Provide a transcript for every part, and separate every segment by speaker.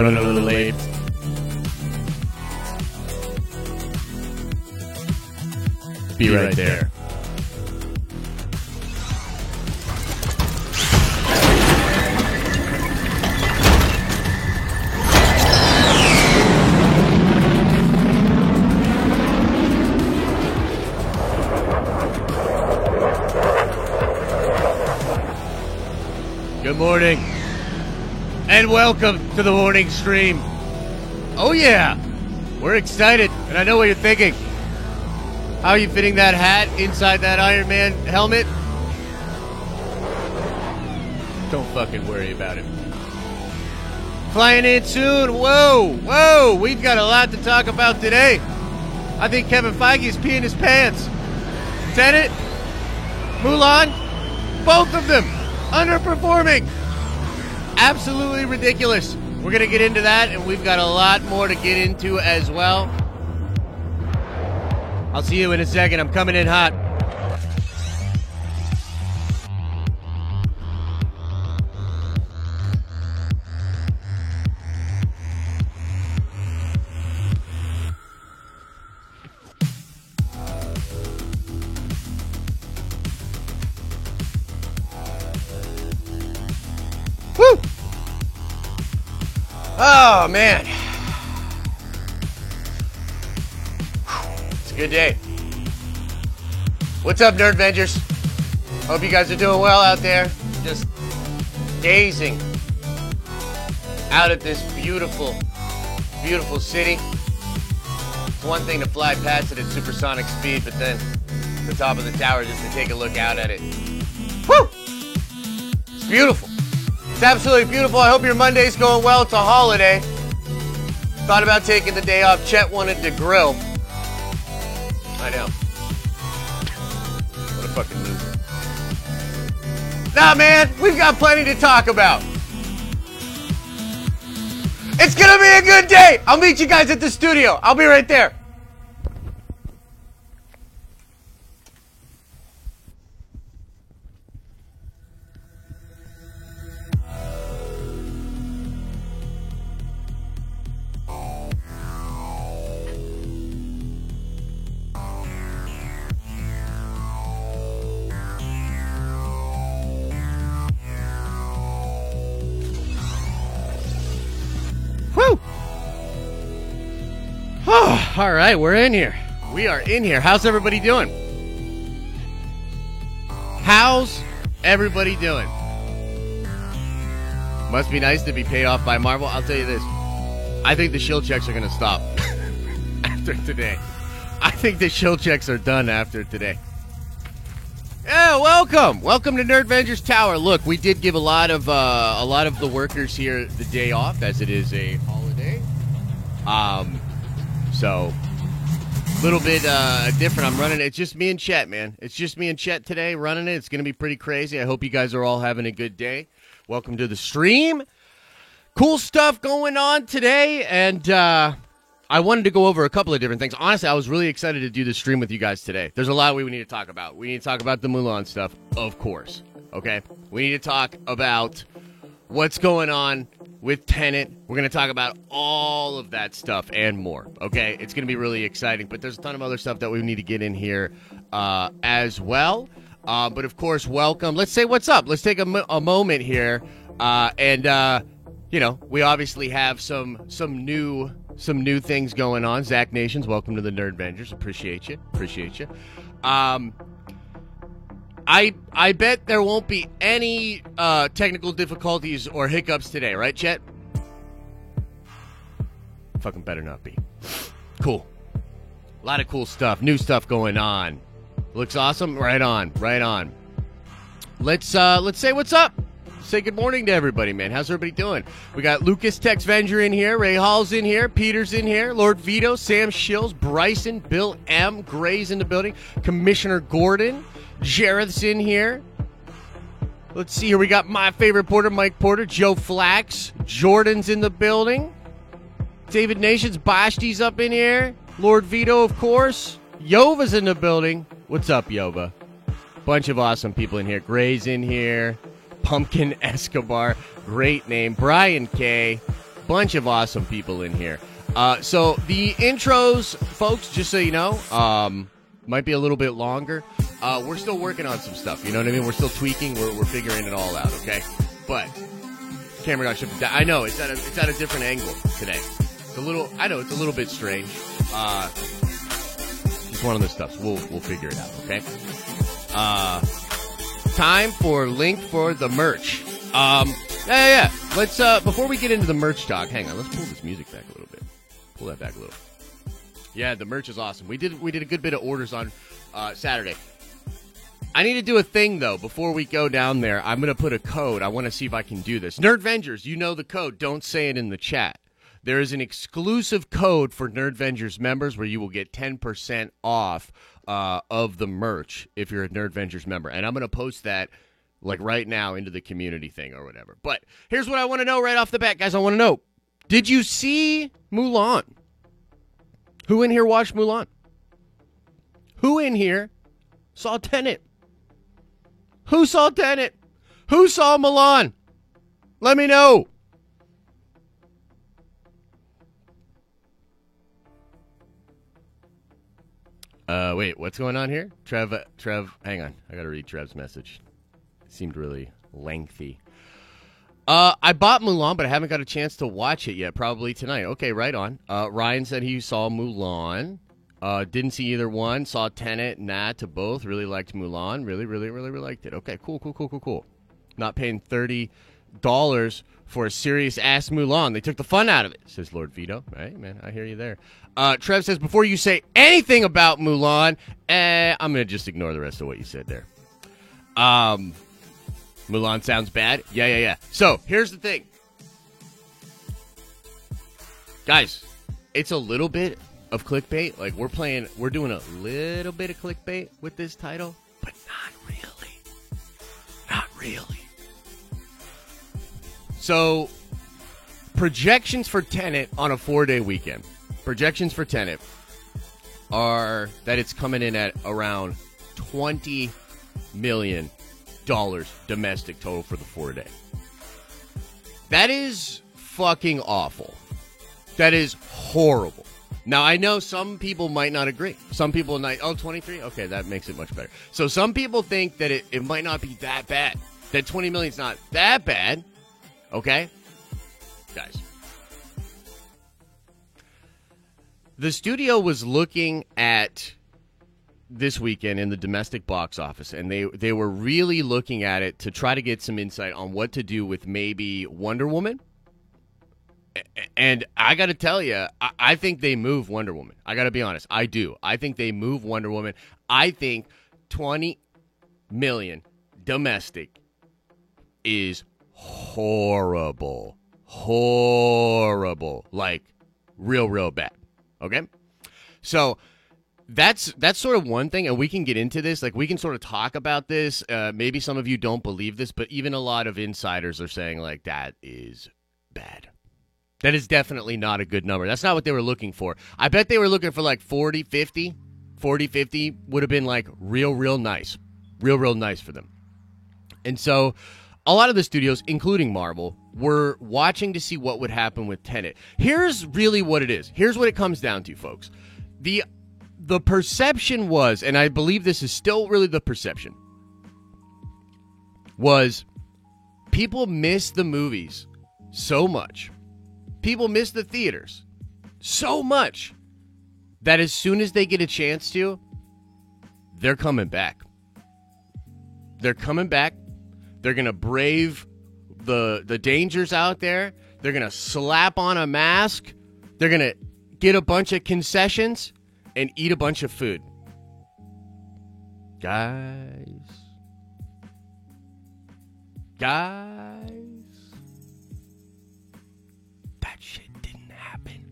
Speaker 1: running a little late. Be right there. Good morning, and welcome to the morning stream. Oh yeah, we're excited, and I know what you're thinking. How are you fitting that hat inside that Iron Man helmet? Don't fucking worry about it. Flying in soon. Whoa, we've got a lot to talk about today. I think Kevin Feige is peeing his pants. Tenet, Mulan, both of them underperforming. Absolutely ridiculous. We're going to get into that, and we've got a lot more to get into as well. I'll see you in a second. I'm coming in hot. Woo! Oh, man. It's a good day. What's up, Nerd Vengers? Hope you guys are doing well out there. Just gazing out at this beautiful, beautiful city. It's one thing to fly past it at supersonic speed, but then the top of the tower just to take a look out at it. Woo! It's beautiful. It's absolutely beautiful. I hope your Monday's going well. It's a holiday. Thought about taking the day off. Chet wanted to grill. I know. What a fucking loser. Nah, man. We've got plenty to talk about. It's going to be a good day. I'll meet you guys at the studio. I'll be right there. Oh, all right, we're in here. We are in here. How's everybody doing? How's everybody doing? Must be nice to be paid off by Marvel. I'll tell you this. I think the shield checks are going to stop after today. I think the shield checks are done after today. Yeah, welcome. Welcome to Nerd Vengers Tower. Look, we did give a lot of the workers here the day off, as it is a holiday. So, a little bit different. I'm running it. It's just me and Chet, man. It's just me and Chet today running it. It's going to be pretty crazy. I hope you guys are all having a good day. Welcome to the stream. Cool stuff going on today. And I wanted to go over a couple of different things. Honestly, I was really excited to do the stream with you guys today. There's a lot we need to talk about. We need to talk about the Mulan stuff, of course. Okay? We need to talk about what's going on with Tenet. We're going to talk about all of that stuff and more, okay? It's going to be really exciting, but there's a ton of other stuff that we need to get in here as well. But, of course, welcome. Let's say what's up. Let's take a moment here. We obviously have some new things going on. Zach Nations, welcome to the Nerd Vengers. Appreciate you. I bet there won't be any technical difficulties or hiccups today, right, Chet? Fucking better not be. Cool. A lot of cool stuff, new stuff going on. Looks awesome. Right on. Let's say what's up. Say good morning to everybody, man. How's everybody doing? We got Lucas Tex Venger in here, Ray Hall's in here, Peter's in here, Lord Vito, Sam Shills, Bryson, Bill M, Gray's in the building, Commissioner Gordon, Jareth's in here. Let's see here. We got my favorite Porter, Mike Porter, Joe Flax, Jordan's in the building, David Nations, Bashti's up in here, Lord Vito, of course, Yova's in the building. What's up, Yova? Bunch of awesome people in here. Gray's in here. Pumpkin Escobar, great name. Brian K, bunch of awesome people in here. So the intros, folks, just so you know, might be a little bit longer. We're still working on some stuff. You know what I mean? We're still tweaking. We're figuring it all out. Okay, but camera got shifted. I know it's at a different angle today. It's a little bit strange. Just one of the stuffs. We'll figure it out. Okay. Time for link for the merch. Yeah. Let's before we get into the merch talk, hang on. Let's pull this music back a little bit. Pull that back a little. Yeah, the merch is awesome. We did a good bit of orders on Saturday. I need to do a thing though before we go down there. I'm gonna put a code. I want to see if I can do this. Nerdvengers, you know the code. Don't say it in the chat. There is an exclusive code for Nerdvengers members where you will get 10% off of the merch if you're a Nerdvengers member. And I'm going to post that like right now into the community thing or whatever. But here's what I want to know right off the bat, guys. I want to know, did you see Mulan? Who in here watched Mulan? Who in here saw Tenet? Who saw Tenet? Who saw Mulan? Let me know. Wait, what's going on here? Trev, hang on. I gotta read Trev's message. It seemed really lengthy. I bought Mulan, but I haven't got a chance to watch it yet. Probably tonight. Okay, right on. Ryan said he saw Mulan. Didn't see either one. Saw Tenet, nah, to both. Really liked Mulan. Really liked it. Okay, cool. Not paying $30 for a serious-ass Mulan. They took the fun out of it, says Lord Vito. Right, man, I hear you there. Trev says, before you say anything about Mulan, I'm going to just ignore the rest of what you said there. Mulan sounds bad? Yeah. So, here's the thing. Guys, it's a little bit of clickbait. Like, we're doing a little bit of clickbait with this title, but not really. So, projections for Tenet on a 4-day weekend. Projections for Tenet are that it's coming in at around $20 million domestic total for the 4-day. That is fucking awful. That is horrible. Now, I know some people might not agree. Some people might, 23? Okay, that makes it much better. So some people think that it might not be that bad. That $20 million is not that bad. Okay? Guys. The studio was looking at this weekend in the domestic box office, and they were really looking at it to try to get some insight on what to do with maybe Wonder Woman. And I got to tell you, I think they move Wonder Woman. I got to be honest. I do. I think they move Wonder Woman. I think $20 million domestic is horrible. Like, real bad. Okay? So, that's sort of one thing, and we can get into this. Like, we can sort of talk about this. Maybe some of you don't believe this, but even a lot of insiders are saying, like, that is bad. That is definitely not a good number. That's not what they were looking for. I bet they were looking for, like, 40, 50. 40, 50 would have been, like, real nice. Real nice for them. And so, a lot of the studios, including Marvel, were watching to see what would happen with Tenet. Here's really what it is. Here's what it comes down to, folks. The perception was, and I believe this is still really the perception, was people miss the movies so much. People miss the theaters so much that as soon as they get a chance to, they're coming back. They're coming back. They're going to brave the dangers out there. They're going to slap on a mask. They're going to get a bunch of concessions and eat a bunch of food. Guys. That shit didn't happen.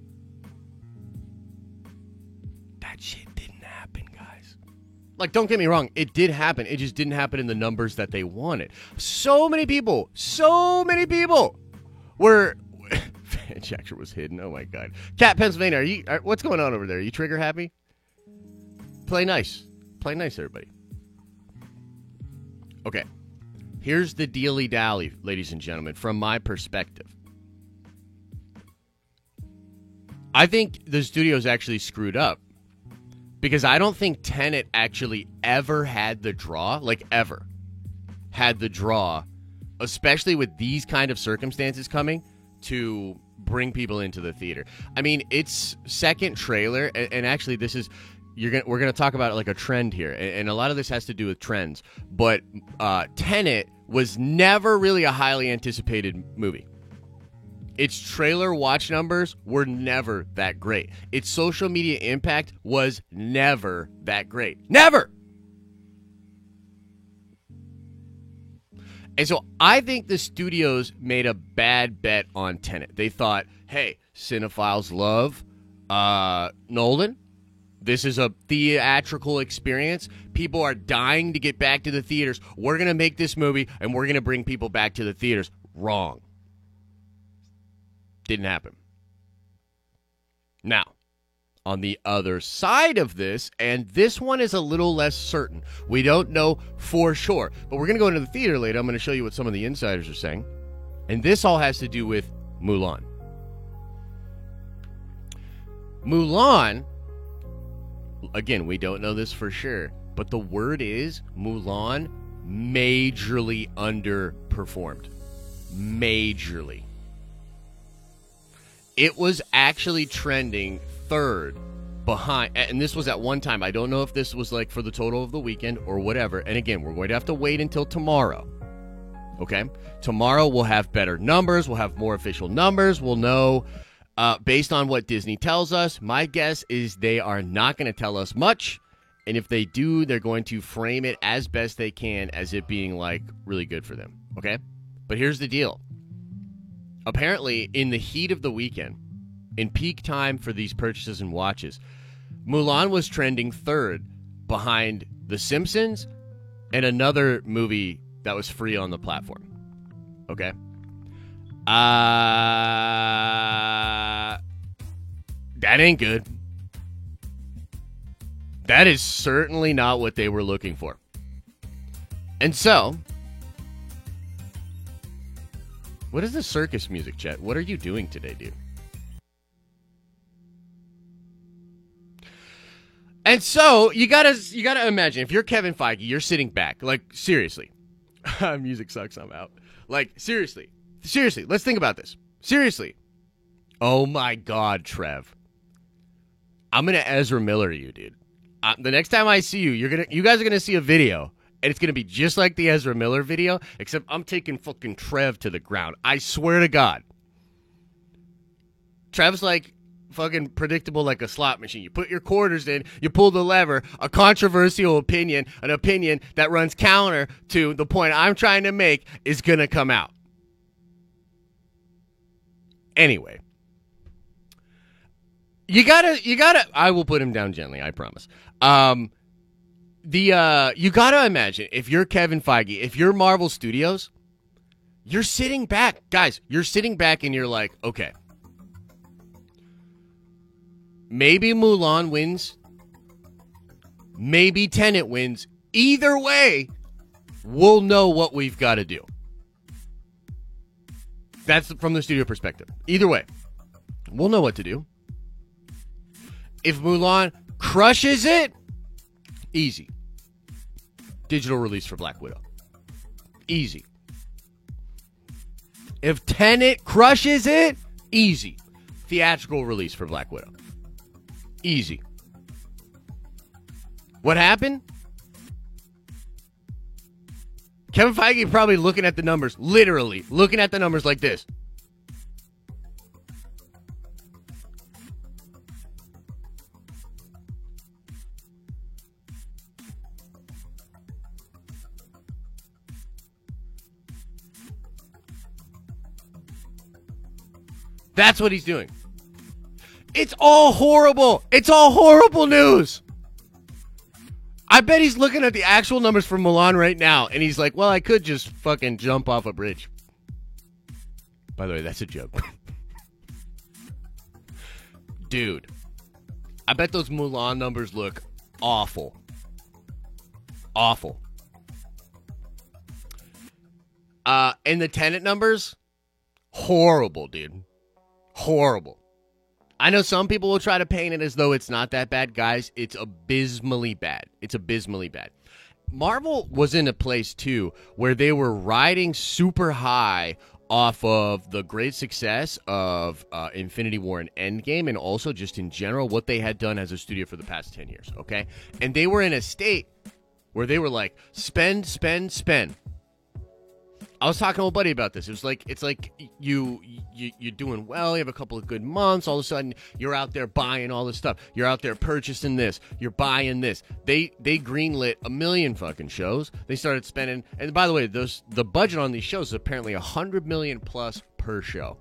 Speaker 1: Guys. Like, don't get me wrong. It did happen. It just didn't happen in the numbers that they wanted. So many people were... Injector was hidden. Oh, my God. Cat, Pennsylvania, what's going on over there? Are you trigger happy? Play nice. Play nice, everybody. Okay. Here's the dealy-dally, ladies and gentlemen, from my perspective. I think the studio's actually screwed up because I don't think Tenet actually ever had the draw, especially with these kind of circumstances coming, to bring people into the theater. I mean, its second trailer, and actually this is, we're gonna talk about like a trend here, and a lot of this has to do with trends, but Tenet was never really a highly anticipated movie. Its trailer watch numbers were never that great. Its social media impact was never that great. Never! And so I think the studios made a bad bet on Tenet. They thought, hey, cinephiles love Nolan. This is a theatrical experience. People are dying to get back to the theaters. We're going to make this movie, and we're going to bring people back to the theaters. Wrong. Didn't happen. Now, on the other side of this, and this one is a little less certain. We don't know for sure, but we're going to go into the theater later. I'm going to show you what some of the insiders are saying. And this all has to do with Mulan. Mulan, again, we don't know this for sure, but the word is Mulan majorly underperformed. Majorly. It was actually trending third behind, and this was at one time. I don't know if this was like for the total of the weekend or whatever. And again, we're going to have to wait until tomorrow. Okay? Tomorrow we'll have better numbers. We'll have more official numbers. We'll know based on what Disney tells us. My guess is they are not going to tell us much. And if they do, they're going to frame it as best they can as it being like really good for them. Okay? But here's the deal. Apparently, in the heat of the weekend, in peak time for these purchases and watches, Mulan was trending third behind The Simpsons and another movie that was free on the platform. Okay? That ain't good. That is certainly not what they were looking for. And so, what is the circus music, Chet? What are you doing today, dude? And so you gotta imagine, if you're Kevin Feige, you're sitting back, like seriously. Music sucks. I'm out. Like seriously, let's think about this. Seriously. Oh my God, Trev. I'm gonna Ezra Miller you, dude. The next time I see you, you guys are gonna see a video. And it's going to be just like the Ezra Miller video, except I'm taking fucking Trev to the ground. I swear to God. Trev's like fucking predictable like a slot machine. You put your quarters in, you pull the lever, a controversial opinion, an opinion that runs counter to the point I'm trying to make is going to come out. Anyway. You gotta, I will put him down gently, I promise. You gotta imagine, if you're Kevin Feige, if you're Marvel Studios, you're sitting back. Guys, you're sitting back and you're like, okay, maybe Mulan wins. Maybe Tenet wins. Either way, we'll know what we've got to do. That's from the studio perspective. Either way, we'll know what to do. If Mulan crushes it, easy. Digital release for Black Widow. Easy. If Tenet crushes it, easy. Theatrical release for Black Widow. Easy. What happened? Kevin Feige probably looking at the numbers, literally looking at the numbers like this. That's what he's doing. It's all horrible. It's all horrible news. I bet he's looking at the actual numbers for Mulan right now, and he's like, well, I could just fucking jump off a bridge. By the way, that's a joke. Dude, I bet those Mulan numbers look awful. Awful. And the Tenet numbers, horrible, dude. Horrible. I know some people will try to paint it as though it's not that bad. Guys, it's abysmally bad. It's abysmally bad. Marvel was in a place, too, where they were riding super high off of the great success of Infinity War and Endgame, and also just in general what they had done as a studio for the past 10 years, okay? And they were in a state where they were like, spend, spend, spend. I was talking to a buddy about this. It's like you're doing well. You have a couple of good months. All of a sudden, you're out there buying all this stuff. You're out there purchasing this. You're buying this. They greenlit a million fucking shows. They started spending. And by the way, the budget on these shows is apparently $100 million plus per show.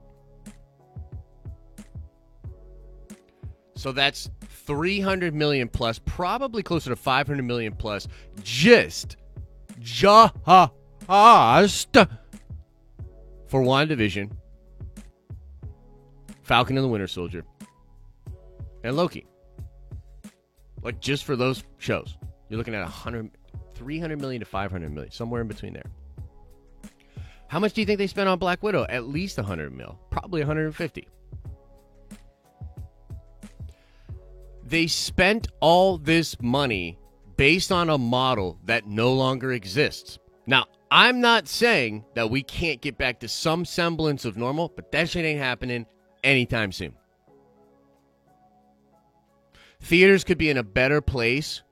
Speaker 1: So that's $300 million plus, probably closer to $500 million plus, just for WandaVision, Falcon and the Winter Soldier, and Loki. Like, just for those shows, you're looking at $300 million to $500 million, somewhere in between there. How much do you think they spent on Black Widow? At least $100 million, probably $150. They spent all this money based on a model that no longer exists. Now, I'm not saying that we can't get back to some semblance of normal, but that shit ain't happening anytime soon. Theaters could be in a better place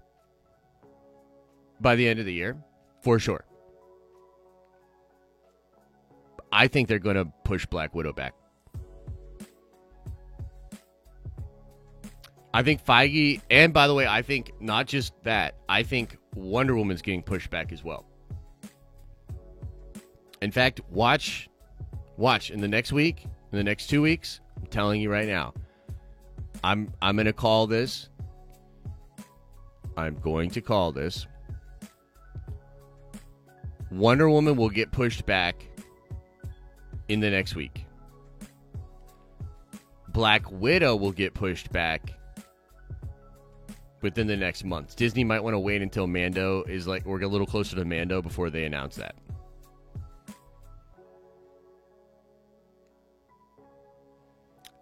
Speaker 1: by the end of the year, for sure. I think they're going to push Black Widow back. I think Feige, and by the way, I think not just that, I think Wonder Woman's getting pushed back as well. In fact, watch in the next week, in the next 2 weeks, I'm telling you right now, I'm going to call this. I'm going to call this. Wonder Woman will get pushed back in the next week. Black Widow will get pushed back within the next month. Disney might want to wait until Mando is like, we're a little closer to Mando before they announce that.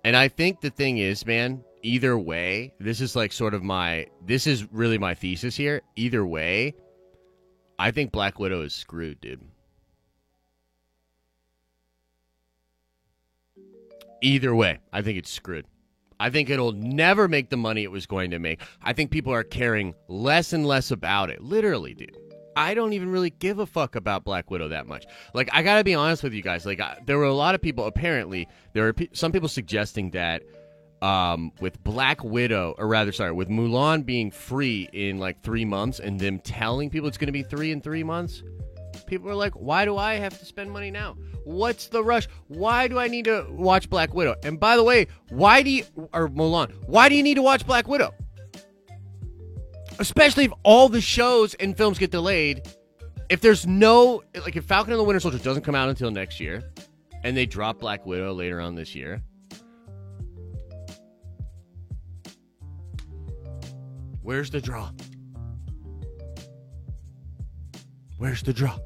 Speaker 1: And I think the thing is, man, either way, this is really my thesis here. Either way, I think Black Widow is screwed, dude. Either way, I think it's screwed. I think it'll never make the money it was going to make. I think people are caring less and less about it. Literally, dude. I don't even really give a fuck about Black Widow that much. Like, I gotta be honest with you guys. Like, there were a lot of people, apparently, there were some people suggesting that with Black Widow, with Mulan being free in like 3 months and them telling people it's gonna be 3 in 3 months, people are like, why do I have to spend money now? What's the rush? Why do I need to watch Black Widow? And by the way, Mulan, why do you need to watch Black Widow? Especially if all the shows and films get delayed. If there's if Falcon and the Winter Soldier doesn't come out until next year, and they drop Black Widow later on this year, where's the draw? Where's the draw?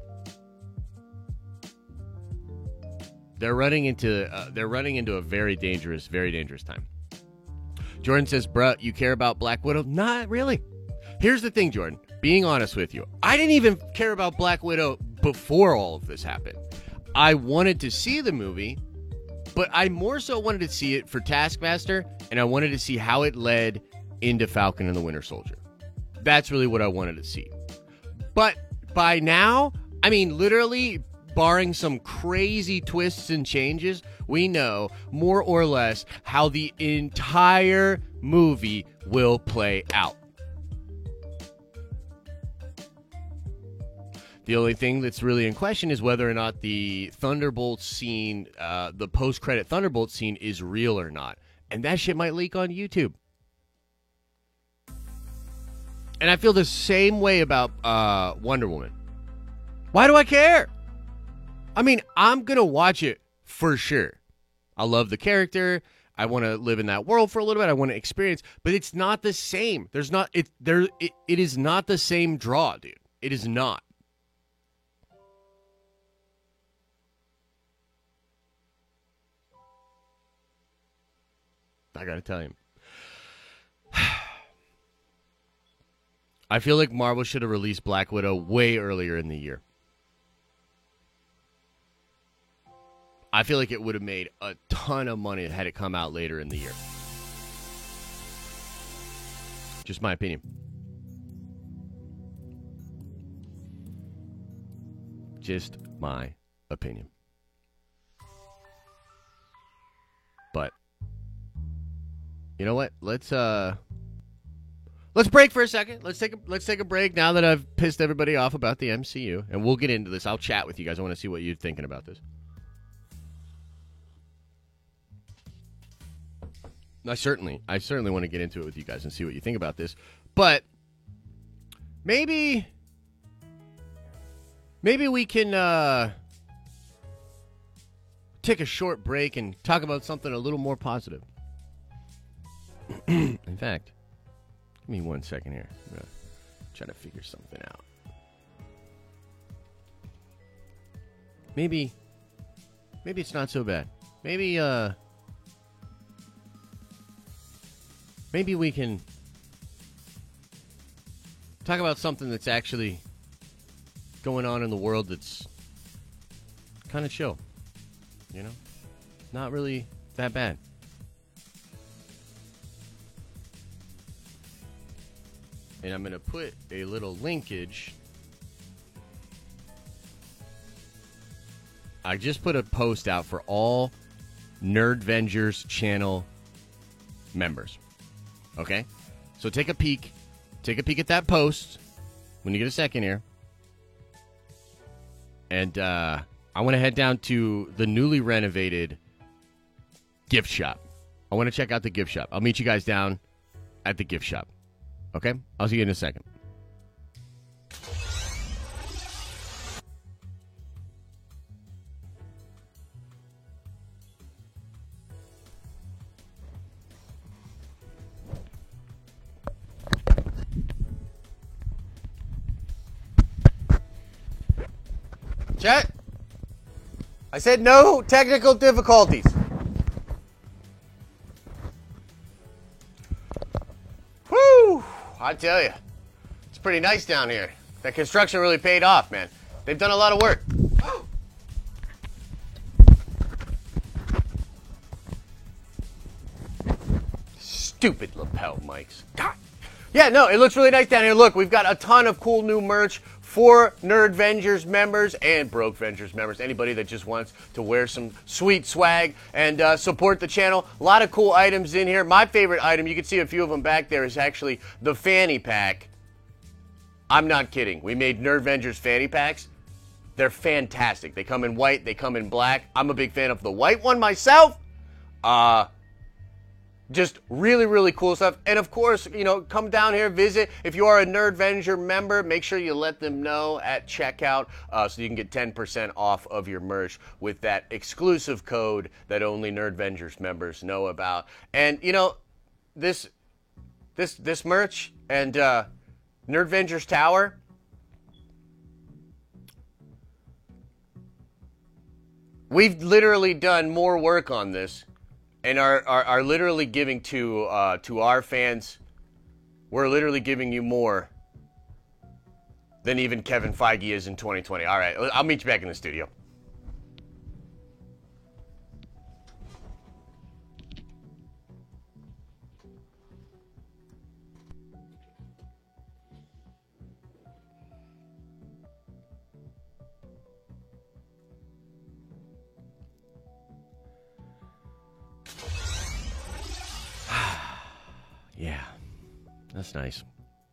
Speaker 1: They're running into a very dangerous time. Jordan says, bruh, you care about Black Widow? Not really. Here's the thing, Jordan. Being honest with you, I didn't even care about Black Widow before all of this happened. I wanted to see the movie, but I more so wanted to see it for Taskmaster, and I wanted to see how it led into Falcon and the Winter Soldier. That's really what I wanted to see. But by now, I mean, literally, barring some crazy twists and changes, we know more or less how the entire movie will play out. The only thing that's really in question is whether or not the Thunderbolt scene, the post-credit Thunderbolt scene, is real or not. And that shit might leak on YouTube. And I feel the same way about Wonder Woman. Why do I care? I mean, I'm going to watch it for sure. I love the character. I want to live in that world for a little bit. I want to experience. But it's not the same. It is not the same draw, dude. It is not. I got to tell you. I feel like Marvel should have released Black Widow way earlier in the year. I feel like it would have made a ton of money had it come out later in the year. Just my opinion. Just my opinion. But you know what? Let's break for a second. Let's take a break now that I've pissed everybody off about the MCU, and we'll get into this. I'll chat with you guys. I want to see what you're thinking about this. I certainly want to get into it with you guys and see what you think about this. But maybe we can take a short break and talk about something a little more positive. In fact, give me 1 second here. I'm going to try to figure something out. Maybe it's not so bad. Maybe we can talk about something that's actually going on in the world that's kind of chill. You know? Not really that bad. And I'm going to put a little linkage. I just put a post out for all Nerdvengers channel members. Okay? So take a peek. Take a peek at that post when you get a second here. And I want to head down to the newly renovated gift shop. I want to check out the gift shop. I'll meet you guys down at the gift shop. Okay? I'll see you in a second. Chat? I said no technical difficulties. Woo! I tell you, it's pretty nice down here. That construction really paid off, man. They've done a lot of work. Stupid lapel mics. God. Yeah, no, it looks really nice down here. Look, we've got a ton of cool new merch for Nerdvengers members and Brokevengers members. Anybody that just wants to wear some sweet swag and support the channel. A lot of cool items in here. My favorite item, you can see a few of them back there, is actually the fanny pack. I'm not kidding. We made Nerdvengers fanny packs. They're fantastic. They come in white. They come in black. I'm a big fan of the white one myself. Just really, really cool stuff. And of course, you know, come down here, visit. If you are a Nerdvenger member, make sure you let them know at checkout so you can get 10% off of your merch with that exclusive code that only Nerdvengers members know about. And, you know, this merch and Nerdvengers Tower, we've literally done more work on this and are literally giving to our fans. We're literally giving you more than even Kevin Feige is in 2020. All right, I'll meet you back in the studio. Yeah, that's nice.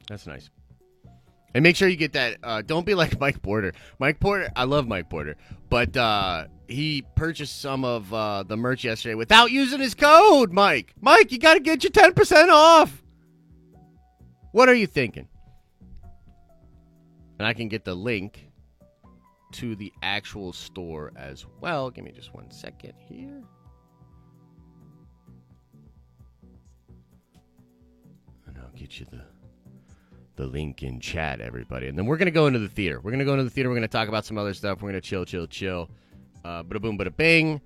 Speaker 1: That's nice. And make sure you get that. Don't be like Mike Porter. Mike Porter, I love Mike Porter, but he purchased some of the merch yesterday without using his code, Mike. Mike, you got to get your 10% off. What are you thinking? And I can get the link to the actual store as well. Give me just 1 second here. Get you the link in chat, everybody. And then we're going to go into the theater. We're going to talk about some other stuff. We're going to chill. Bada boom, bada bing.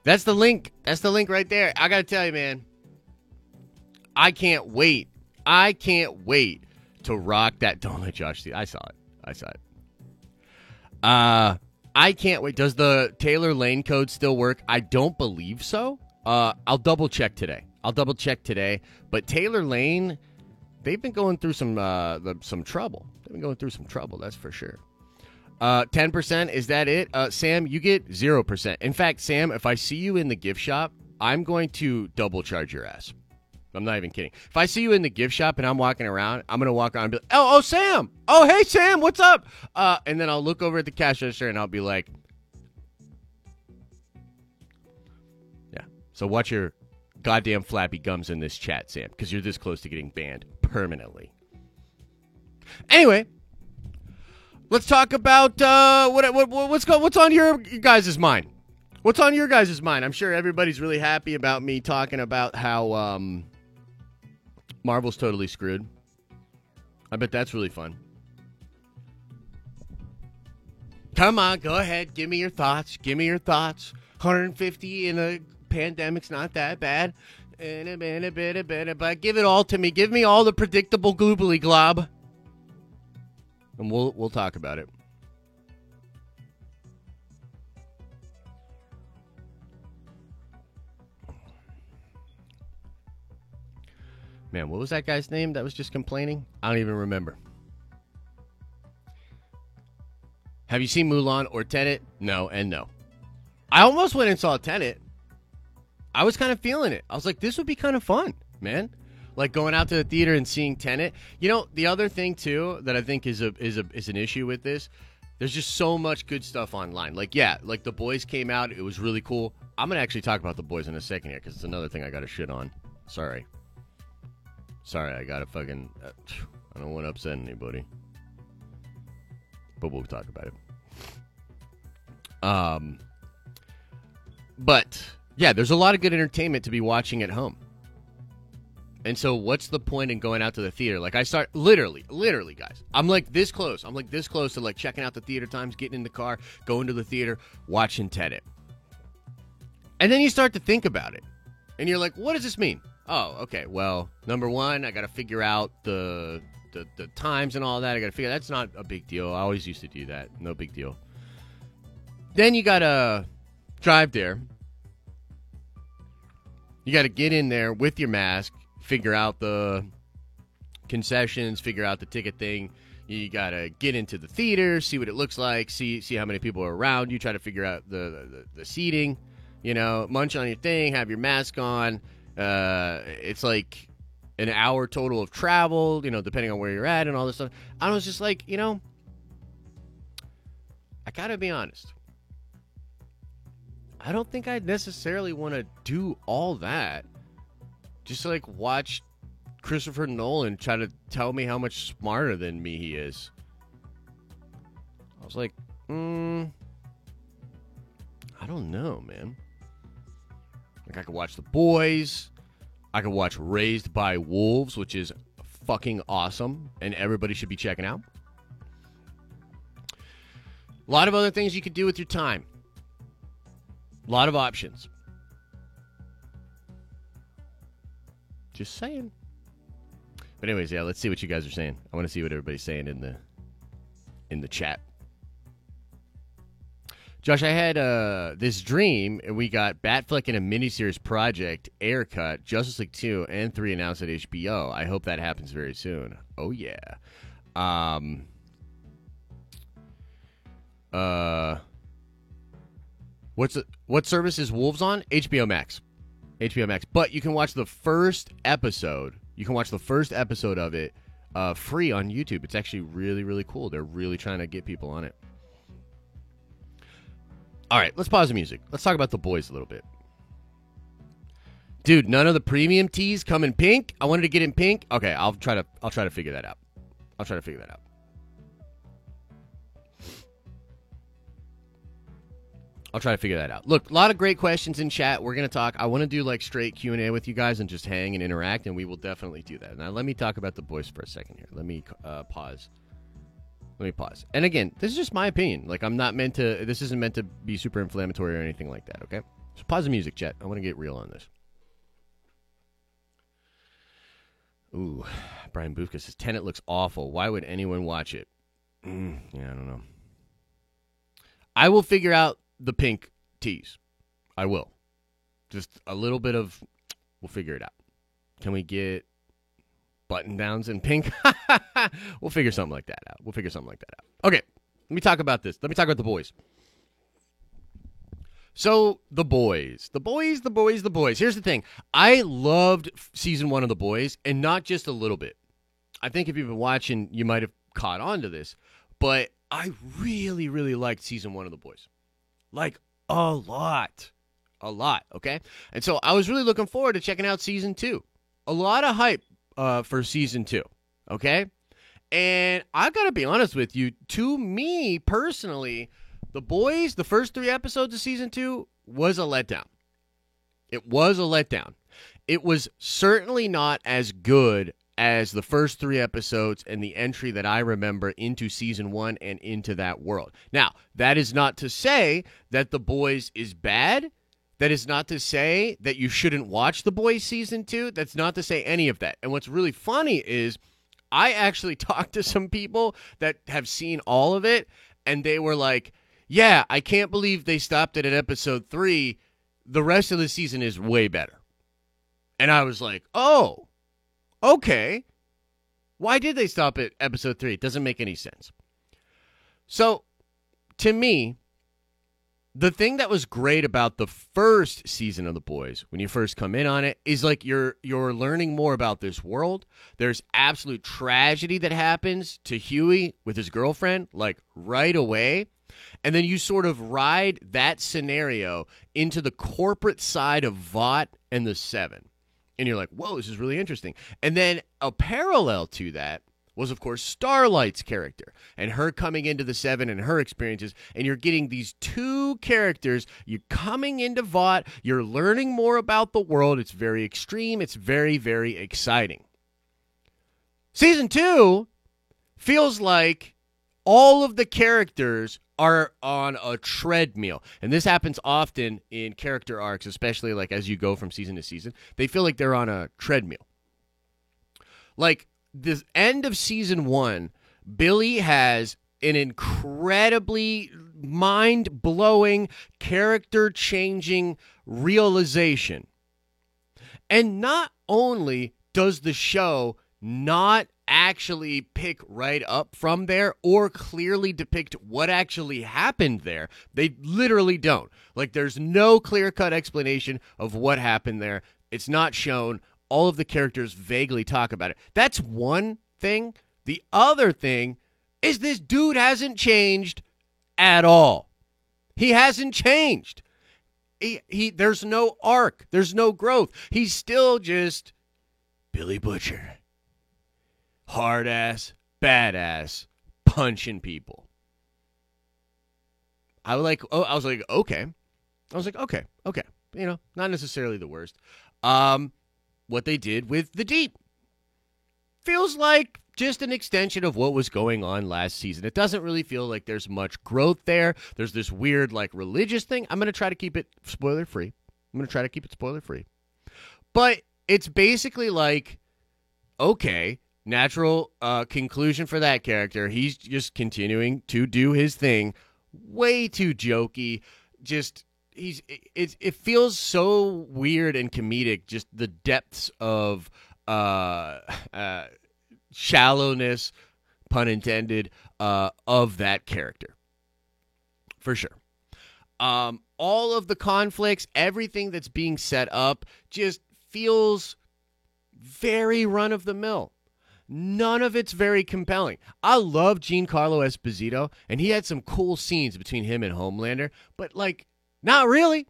Speaker 1: That's the link. That's the link right there. I got to tell you, man. I can't wait. I can't wait to rock that. Don't let Josh see. I saw it. I can't wait. Does the Taylor Lane code still work? I don't believe so. I'll double check today. But Taylor Lane, they've been going through some trouble. That's for sure. 10%, is that it? Sam, you get 0%. In fact, Sam, if I see you in the gift shop, I'm going to double charge your ass. I'm not even kidding. If I see you in the gift shop and I'm walking around, I'm going to walk around and be like, oh, Sam. Oh, hey, Sam, what's up? And then I'll look over at the cash register and I'll be like, yeah. So watch your goddamn flappy gums in this chat, Sam, because you're this close to getting banned permanently. Anyway, let's talk about what's on your guys' mind. What's on your guys' mind? I'm sure everybody's really happy about me talking about how Marvel's totally screwed. I bet that's really fun. Come on, go ahead. Give me your thoughts. 150 in a pandemic's not that bad. But give it all to me. Give me all the predictable gloobly glob. And we'll talk about it. Man, what was that guy's name that was just complaining? I don't even remember. Have you seen Mulan or Tenet? No and no. I almost went and saw Tenet. I was kind of feeling it. I was like, this would be kind of fun, man. Like going out to the theater and seeing Tenet. You know, the other thing too that I think is an issue with this, there's just so much good stuff online. Like, yeah, like The Boys came out. It was really cool. I'm going to actually talk about The Boys in a second here because it's another thing I got to shit on. Sorry, I got to fucking... I don't want to upset anybody. But we'll talk about it. But, yeah, there's a lot of good entertainment to be watching at home. And so what's the point in going out to the theater? Like, I start... Literally, guys. I'm like this close. To, like, checking out the theater times, getting in the car, going to the theater, watching Tenet. And then you start to think about it. And you're like, what does this mean? Oh, okay. Well, number one, I got to figure out the times and all that. I got to figure that's not a big deal. I always used to do that. No big deal. Then you got to drive there. You got to get in there with your mask, figure out the concessions, figure out the ticket thing. You got to get into the theater, see what it looks like, see how many people are around you, try to figure out the seating, you know, munch on your thing, have your mask on. It's like an hour total of travel, you know, depending on where you're at and all this stuff. I was just like, you know, I gotta be honest. I don't think I'd necessarily want to do all that. Just to, like, watch Christopher Nolan try to tell me how much smarter than me he is. I was like, I don't know, man. Like, I could watch The Boys. I could watch Raised by Wolves, which is fucking awesome, and everybody should be checking out. A lot of other things you could do with your time. A lot of options. Just saying. But anyways, yeah, let's see what you guys are saying. I want to see what everybody's saying in the chat. Josh, I had this dream, and we got Batfleck in a miniseries project, Aircut, Justice League 2, and 3 announced at HBO. I hope that happens very soon. Oh, yeah. What service is Wolves on? HBO Max. HBO Max. But you can watch the first episode. You can watch the first episode of it free on YouTube. It's actually really, really cool. They're really trying to get people on it. All right, let's pause the music. Let's talk about The Boys a little bit. Dude, none of the premium tees come in pink. I wanted to get in pink. Okay, I'll try to figure that out. Look, a lot of great questions in chat. We're going to talk. I want to do like straight Q&A with you guys and just hang and interact, and we will definitely do that. Now, let me talk about The Boys for a second here. Let me pause. And again, this is just my opinion. Like, this isn't meant to be super inflammatory or anything like that, okay? So pause the music, chat. I want to get real on this. Ooh, Brian Bufka says Tenet looks awful. Why would anyone watch it? Yeah, I don't know. I will figure out the pink tees. I will. Just a little bit of, we'll figure it out. Can we get button downs in pink? We'll figure something like that out. Okay, let me talk about this. Let me talk about The Boys. So, The Boys. Here's the thing. I loved season 1 of The Boys, and not just a little bit. I think if you've been watching, you might have caught on to this. But I really, really liked season 1 of The Boys. Like, a lot. Okay? And so I was really looking forward to checking out season 2. A lot of hype for season 2. Okay? And I got to be honest with you, to me personally, The Boys, the first 3 episodes of season 2 was a letdown. It was a letdown. It was certainly not as good as the first 3 episodes and the entry that I remember into season 1 and into that world. Now, that is not to say that The Boys is bad. That is not to say that you shouldn't watch The Boys season 2. That's not to say any of that. And what's really funny is I actually talked to some people that have seen all of it, and they were like, yeah, I can't believe they stopped it at episode 3. The rest of the season is way better. And I was like, oh, okay. Why did they stop at episode 3? It doesn't make any sense. So, to me, the thing that was great about the first season of The Boys, when you first come in on it, is like you're learning more about this world. There's absolute tragedy that happens to Huey with his girlfriend, like right away. And then you sort of ride that scenario into the corporate side of Vought and the Seven. And you're like, whoa, this is really interesting. And then a parallel to that was, of course, Starlight's character and her coming into the Seven and her experiences. And you're getting these 2 characters. You're coming into Vought. You're learning more about the world. It's very extreme. It's very, very exciting. Season 2 feels like all of the characters are on a treadmill. And this happens often in character arcs, especially like as you go from season to season. They feel like they're on a treadmill. Like the end of season 1, Billy has an incredibly mind-blowing, character-changing realization. And not only does the show not actually pick right up from there or clearly depict what actually happened there. They literally don't. Like, there's no clear-cut explanation of what happened there. It's not shown. All of the characters vaguely talk about it. That's one thing. The other thing is this dude hasn't changed at all. He hasn't changed. There's no arc. There's no growth. He's still just Billy Butcher. Hard ass, badass, punching people. I was like, okay. You know, not necessarily the worst. What they did with The Deep feels like just an extension of what was going on last season. It doesn't really feel like there's much growth there. There's this weird, like, religious thing. I'm going to try to keep it spoiler-free. But it's basically like, okay, natural conclusion for that character. He's just continuing to do his thing. Way too jokey. Just, it feels so weird and comedic, just the depths of shallowness, pun intended, of that character. For sure. All of the conflicts, everything that's being set up just feels very run-of-the-mill. None of it's very compelling. I love Giancarlo Esposito, and he had some cool scenes between him and Homelander, but, like, not really.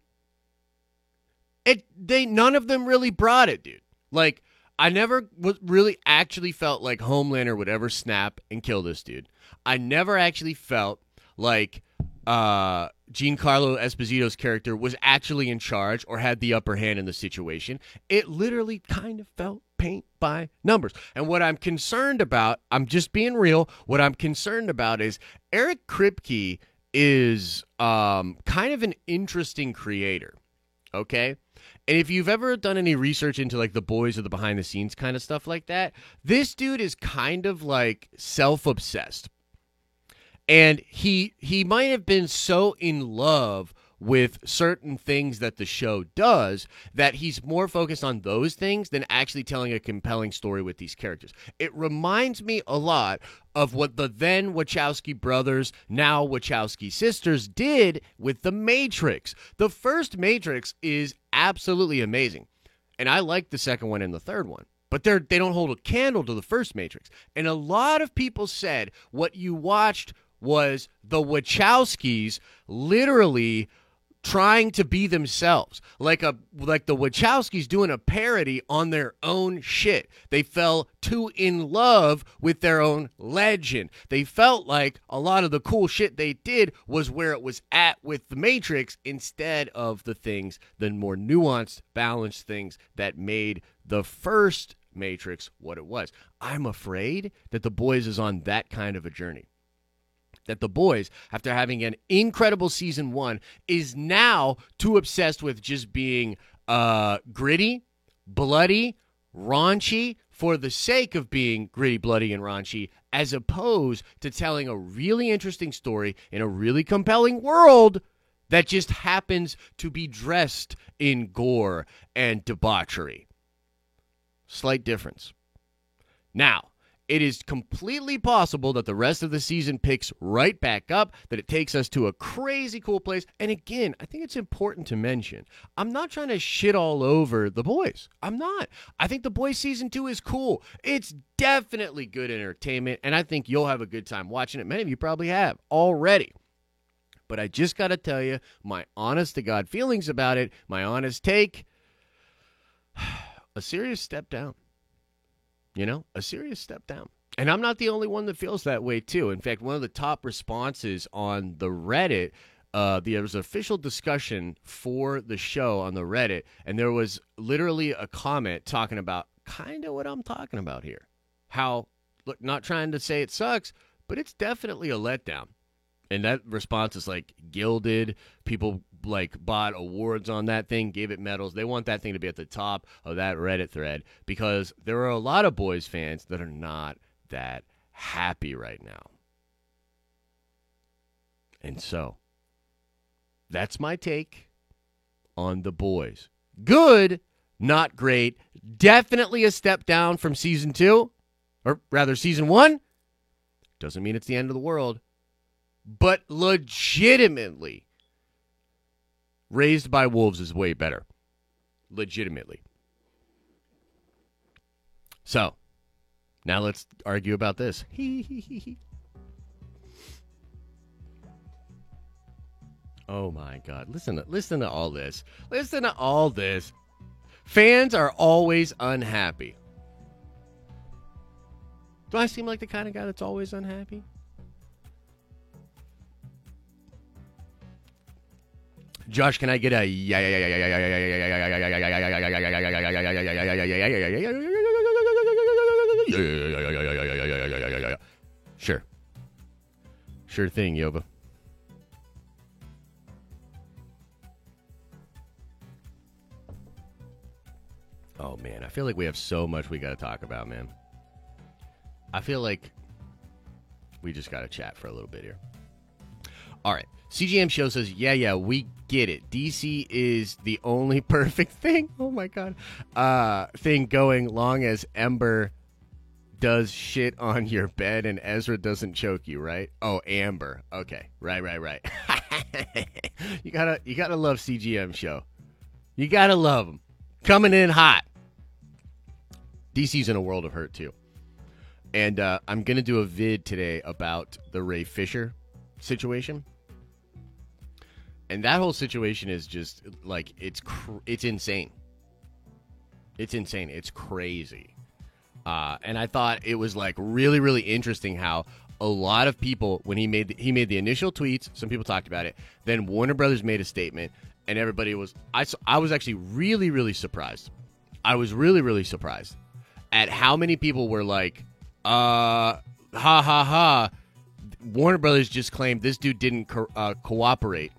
Speaker 1: None of them really brought it, dude. Like, I never really actually felt like Homelander would ever snap and kill this dude. I never actually felt like Giancarlo Esposito's character was actually in charge or had the upper hand in the situation. It literally kind of felt paint by numbers. And what I'm concerned about, I'm just being real, what I'm concerned about is Eric Kripke is kind of an interesting creator, okay? And if you've ever done any research into like the boys or the behind the scenes kind of stuff like that, this dude is kind of like self-obsessed. And he might have been so in love with certain things that the show does that he's more focused on those things than actually telling a compelling story with these characters. It reminds me a lot of what the then Wachowski brothers, now Wachowski sisters, did with The Matrix. The first Matrix is absolutely amazing, and I like the second one and the third one. But they don't hold a candle to the first Matrix. And a lot of people said what you watched was the Wachowskis literally trying to be themselves, like the Wachowskis doing a parody on their own shit. They fell too in love with their own legend. They felt like a lot of the cool shit they did was where it was at with the Matrix instead of the things, the more nuanced, balanced things that made the first Matrix what it was. I'm afraid that The Boys is on that kind of a journey. That The Boys, after having an incredible season 1, is now too obsessed with just being gritty, bloody, raunchy for the sake of being gritty, bloody, and raunchy, as opposed to telling a really interesting story in a really compelling world that just happens to be dressed in gore and debauchery. Slight difference. Now, it is completely possible that the rest of the season picks right back up, that it takes us to a crazy cool place. And again, I think it's important to mention, I'm not trying to shit all over The Boys. I'm not. I think The Boys season 2 is cool. It's definitely good entertainment, and I think you'll have a good time watching it. Many of you probably have already. But I just got to tell you my honest-to-God feelings about it, my honest take, a serious step down. You know, a serious step down. And I'm not the only one that feels that way, too. In fact, one of the top responses on the Reddit, there was an official discussion for the show on the Reddit, and there was literally a comment talking about kind of what I'm talking about here. How, look, not trying to say it sucks, but it's definitely a letdown. And that response is like gilded. People like bought awards on that thing, gave it medals. They want that thing to be at the top of that Reddit thread because there are a lot of Boys fans that are not that happy right now. And so that's my take on The Boys. Good, not great. Definitely a step down from season 2, or rather season 1. Doesn't mean it's the end of the world. But legitimately, Raised by Wolves is way better. Legitimately. So, now let's argue about this. Oh my God. Listen to all this. Listen to all this. Fans are always unhappy. Do I seem like the kind of guy that's always unhappy? Josh, can I get a Sure. Sure thing, Yoba. Oh, man. I feel like we have so much we got to talk about, man. I feel like we just got to chat for a little bit here. All right. CGM Show says, yeah, we get it. DC is the only perfect thing. Oh, my God. Thing going long as Ember does shit on your bed and Ezra doesn't choke you, right? Oh, Amber. Okay. Right. You gotta love CGM Show. You gotta love them. Coming in hot. DC's in a world of hurt, too. And I'm going to do a vid today about the Ray Fisher situation. And that whole situation is just, like, it's insane. It's insane. It's crazy. And I thought it was, like, really, really interesting how a lot of people, when he made the initial tweets, some people talked about it, then Warner Brothers made a statement, and everybody was, I was actually really, really surprised. I was really, really surprised at how many people were like, ha, ha, ha, Warner Brothers just claimed this dude didn't cooperate.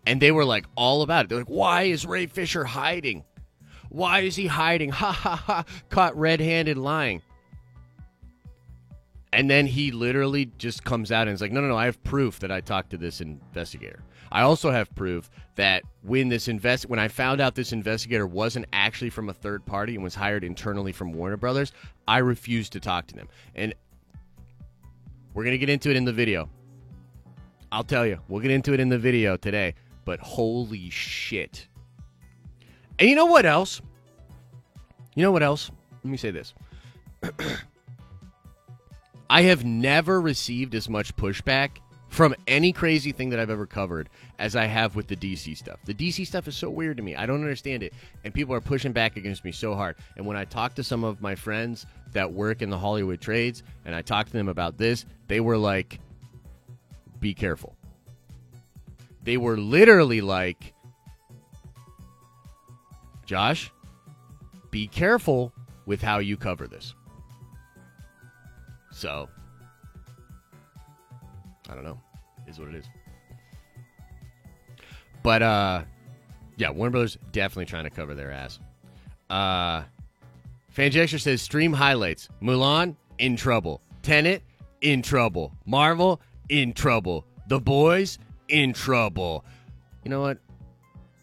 Speaker 1: And they were like all about it. They're like, why is Ray Fisher hiding? Why is he hiding? Ha ha ha. Caught red-handed lying. And then he literally just comes out and is like, no, I have proof that I talked to this investigator. I also have proof that when I found out this investigator wasn't actually from a third party and was hired internally from Warner Brothers, I refused to talk to them. And we're going to get into it in the video. I'll tell you, we'll get into it in the video today. But holy shit. And you know what else? Let me say this. I have never received as much pushback from any crazy thing that I've ever covered as I have with the DC stuff. The DC stuff is so weird to me. I don't understand it. And people are pushing back against me so hard. And when I talk to some of my friends that work in the Hollywood trades and I talk to them about this, they were like, be careful. They were literally like, Josh, be careful with how you cover this. So, I don't know. It is what it is. But, yeah, Warner Brothers definitely trying to cover their ass. Fanjexter says, stream highlights. Mulan, in trouble. Tenet, in trouble. Marvel, in trouble. The Boys, in trouble. You know what?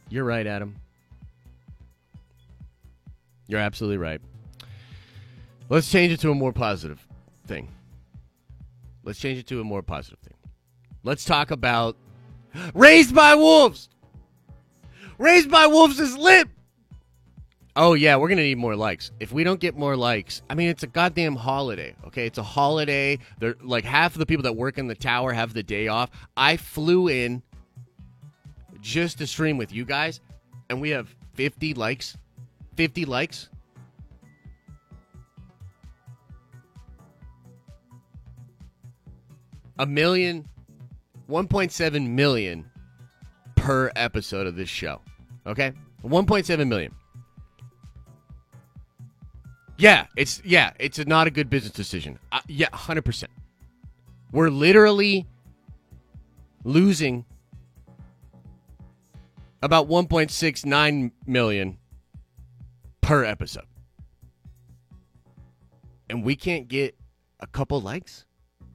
Speaker 1: You're right, Adam. You're absolutely right. Let's change it to a more positive thing. Let's talk about Raised by Wolves. Raised by Wolves is lit. Oh, yeah, we're going to need more likes. If we don't get more likes, I mean, it's a goddamn holiday, okay? It's a holiday. They're like half of the people that work in the tower have the day off. I flew in just to stream with you guys, and we have 50 likes. 50 likes. $1 million, 1.7 million per episode of this show. Okay? 1.7 million. Yeah, it's not a good business decision. Yeah, 100%. We're literally losing about 1.69 million per episode. And we can't get a couple likes?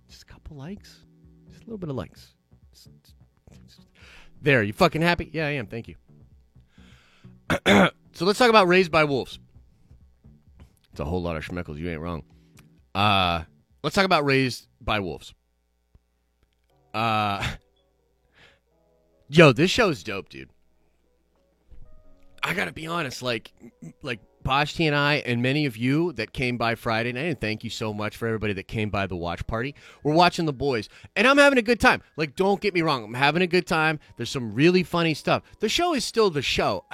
Speaker 1: Just a couple likes? Just a little bit of likes. There, you fucking happy? Yeah, I am. Thank you. So let's talk about Raised by Wolves. It's a whole lot of schmeckles. You ain't wrong. Let's talk about Raised by Wolves. Yo, this show is dope, dude. I gotta be honest, like Boshti and I and many of you that came by Friday night, and thank you so much for everybody that came by the watch party. We're watching The Boys, and I'm having a good time. Like, don't get me wrong, I'm having a good time. There's some really funny stuff. The show is still the show.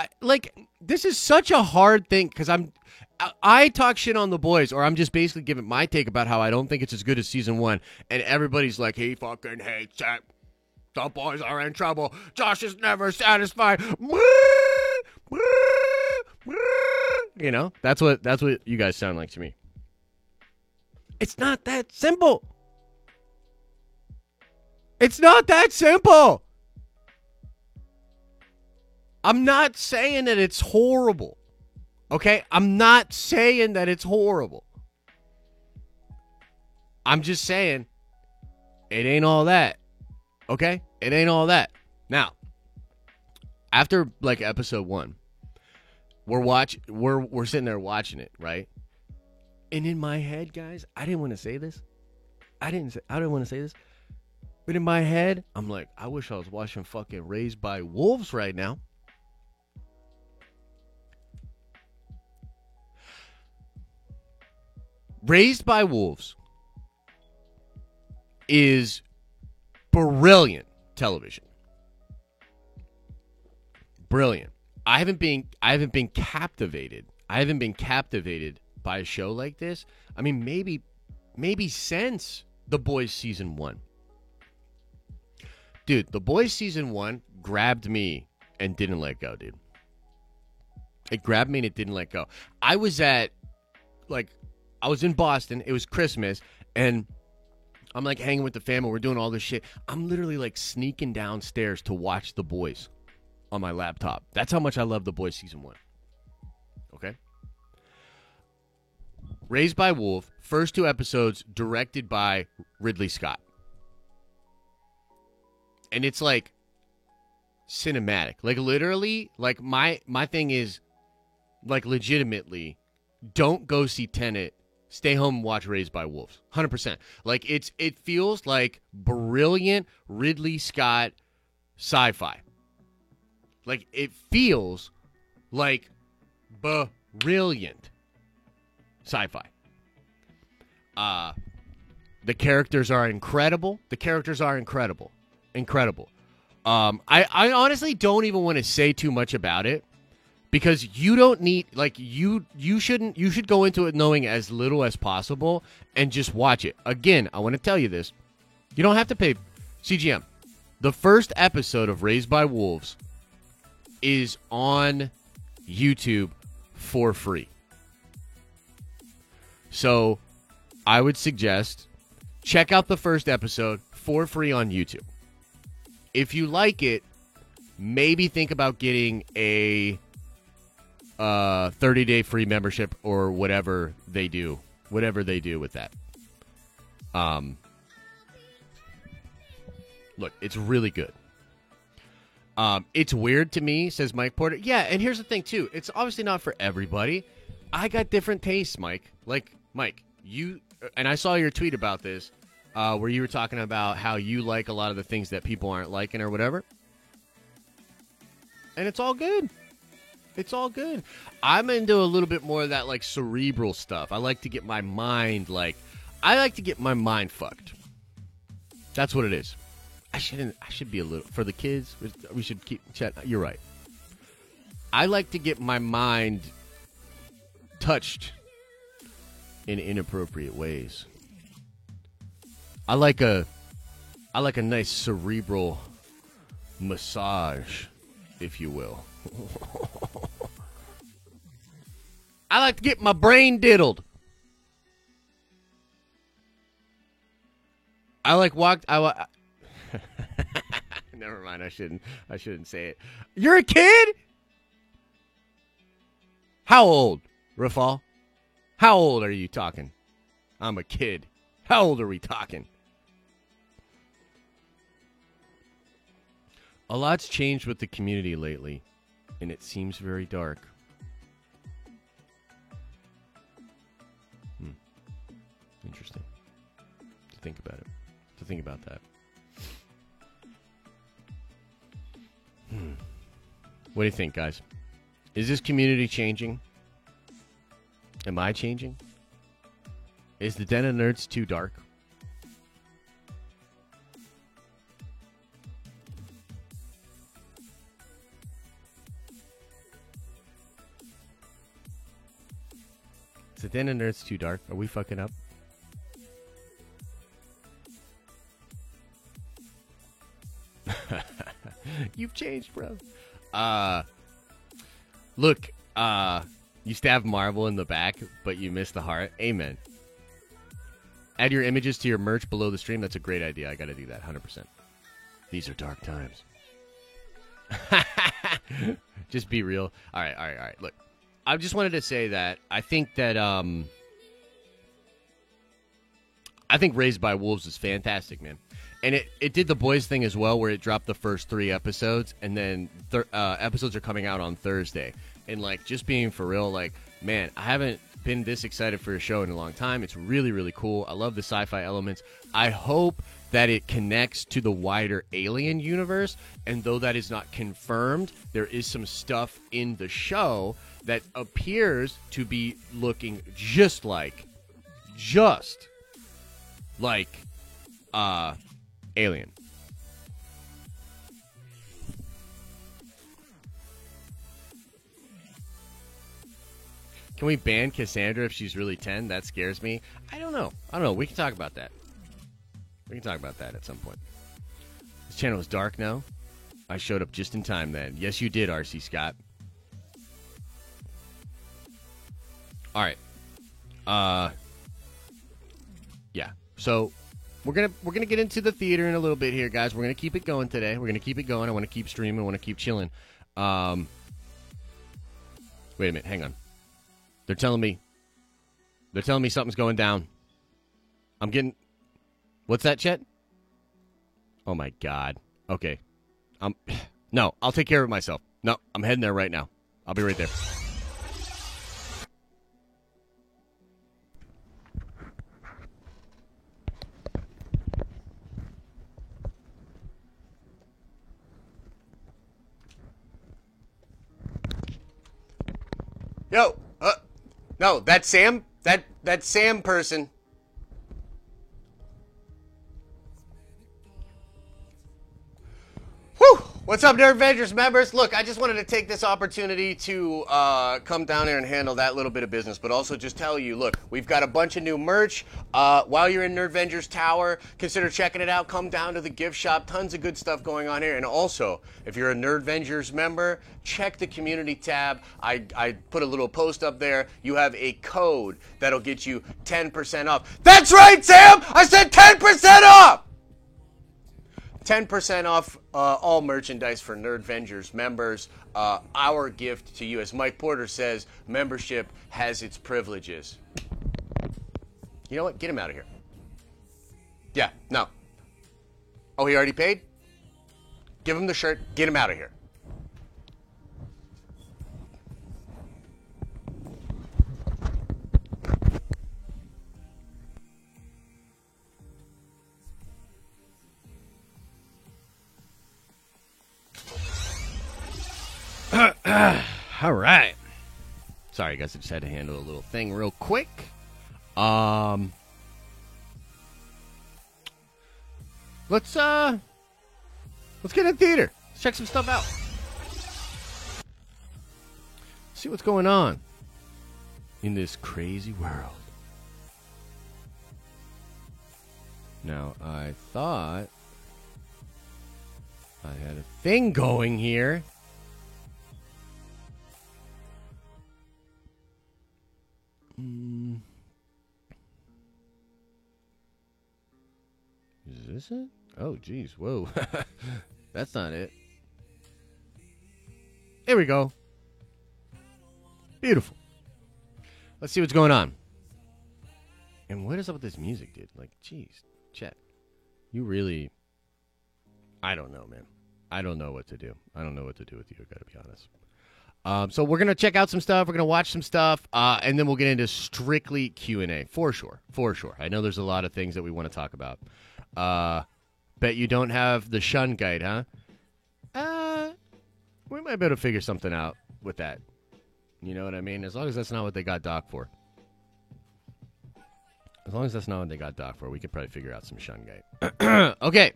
Speaker 1: This is such a hard thing because I talk shit on The Boys, or I'm just basically giving my take about how I don't think it's as good as season 1, and everybody's like, he fucking hates it. The boys are in trouble. Josh is never satisfied. You know, that's what you guys sound like to me. It's not that simple. It's not that simple. I'm not saying that it's horrible. Okay? I'm not saying that it's horrible. I'm just saying it ain't all that. Okay? It ain't all that. Now, after like episode 1, we're sitting there watching it, right? And in my head, guys, I didn't want to say this. I didn't want to say this. But in my head, I'm like, I wish I was watching fucking Raised by Wolves right now. Raised by Wolves is brilliant television. Brilliant. I haven't been captivated. I haven't been captivated by a show like this. I mean, maybe since The Boys season 1. Dude, The Boys season 1 grabbed me and didn't let go, dude. It grabbed me and it didn't let go. I was in Boston. It was Christmas, and I'm like hanging with the family. We're doing all this shit. I'm literally like sneaking downstairs to watch The Boys. on my laptop. That's how much I love The Boys season 1. Okay? Raised by Wolves, first 2 episodes directed by Ridley Scott. And it's like cinematic. Like literally, like my thing is like legitimately don't go see Tenet. Stay home and watch Raised by Wolves. 100%. Like it feels like brilliant Ridley Scott sci-fi. Like it feels like brilliant sci-fi. The characters are incredible. Incredible. I honestly don't even want to say too much about it. Because you don't need, like, you should go into it knowing as little as possible and just watch it. Again, I want to tell you this. You don't have to pay CGM. The first episode of Raised by Wolves is on YouTube for free. So I would suggest check out the first episode for free on YouTube. If you like it, maybe think about getting a 30-day free membership or whatever they do with that. Look, it's really good. It's weird to me, says Mike Porter. Yeah, and here's the thing too. It's obviously not for everybody. I got different tastes, Mike. Like Mike, you and I saw your tweet about this, where you were talking about how you like a lot of the things that people aren't liking or whatever. And it's all good. It's all good. I'm into a little bit more of that, like, cerebral stuff. I like to get my mind, fucked. That's what it is. I should be a little, for the kids, we should keep, chat. You're right. I like to get my mind touched in inappropriate ways. I like a nice cerebral massage, if you will. I like to get my brain diddled. Never mind. I shouldn't say it. You're a kid? How old, Rafal? How old are you talking? I'm a kid. How old are we talking? A lot's changed with the community lately, and it seems very dark. Interesting. To think about it. To think about that. What do you think, guys? Is this community changing? Am I changing? Is the Den of Nerds too dark? Is the Den of Nerds too dark? Are we fucking up? You've changed, bro. Look, you stabbed Marvel in the back, but you missed the heart. Amen. Add your images to your merch below the stream. That's a great idea. I got to do that, 100%. These are dark times. Just be real. All right. Look, I just wanted to say that I think that Raised by Wolves is fantastic, man. And it did the Boys thing as well, where it dropped the first 3 episodes, and then episodes are coming out on Thursday. And, like, just being for real, like, man, I haven't been this excited for a show in a long time. It's really, really cool. I love the sci-fi elements. I hope that it connects to the wider Alien universe, and though that is not confirmed, there is some stuff in the show that appears to be looking just like Alien. Can we ban Cassandra if she's really 10? That scares me. I don't know. We can talk about that. At some point. This channel is dark now. I showed up just in time then. Yes, you did, RC Scott. All right. Yeah. So we're gonna get into the theater in a little bit here, guys. We're gonna keep it going today. I want to keep streaming. I want to keep chilling. Wait a minute, hang on. They're telling me something's going down. I'm getting... What's that, Chet? Oh, my God. Okay. No, I'll take care of it myself. No, I'm heading there right now. I'll be right there. Yo, no, that's Sam. That's Sam person. Whew! What's up, Nerd Vengers members? Look, I just wanted to take this opportunity to come down here and handle that little bit of business, but also just tell you, look, we've got a bunch of new merch. While you're in Nerd Vengers Tower, consider checking it out. Come down to the gift shop. Tons of good stuff going on here. And also, if you're a Nerd Vengers member, check the community tab. I put a little post up there. You have a code that'll get you 10% off. That's right, Sam! I said 10% off! 10% off all merchandise for Nerd Vengers members. Our gift to you, as Mike Porter says, membership has its privileges. You know what? Get him out of here. Yeah, no. Oh, he already paid? Give him the shirt. Get him out of here. All right. Sorry, guys. I just had to handle a little thing real quick. Let's get in the theater. Let's check some stuff out. See what's going on in this crazy world. Now, I thought I had a thing going here. Is this it? Oh, geez. Whoa. That's not it. There we go. Beautiful. Let's see what's going on. And what is up with this music, dude? Like, geez. Chet. You really... I don't know, man. I don't know what to do. I don't know what to do with you, I gotta be honest. So we're going to check out some stuff. We're going to watch some stuff. And then we'll get into strictly Q&A. For sure. For sure. I know there's a lot of things that we want to talk about. Bet you don't have the Shun Guide, huh? We might be able to figure something out with that. You know what I mean? As long as that's not what they got Doc for. As long as that's not what they got Doc for, we could probably figure out some Shun Guide. Okay.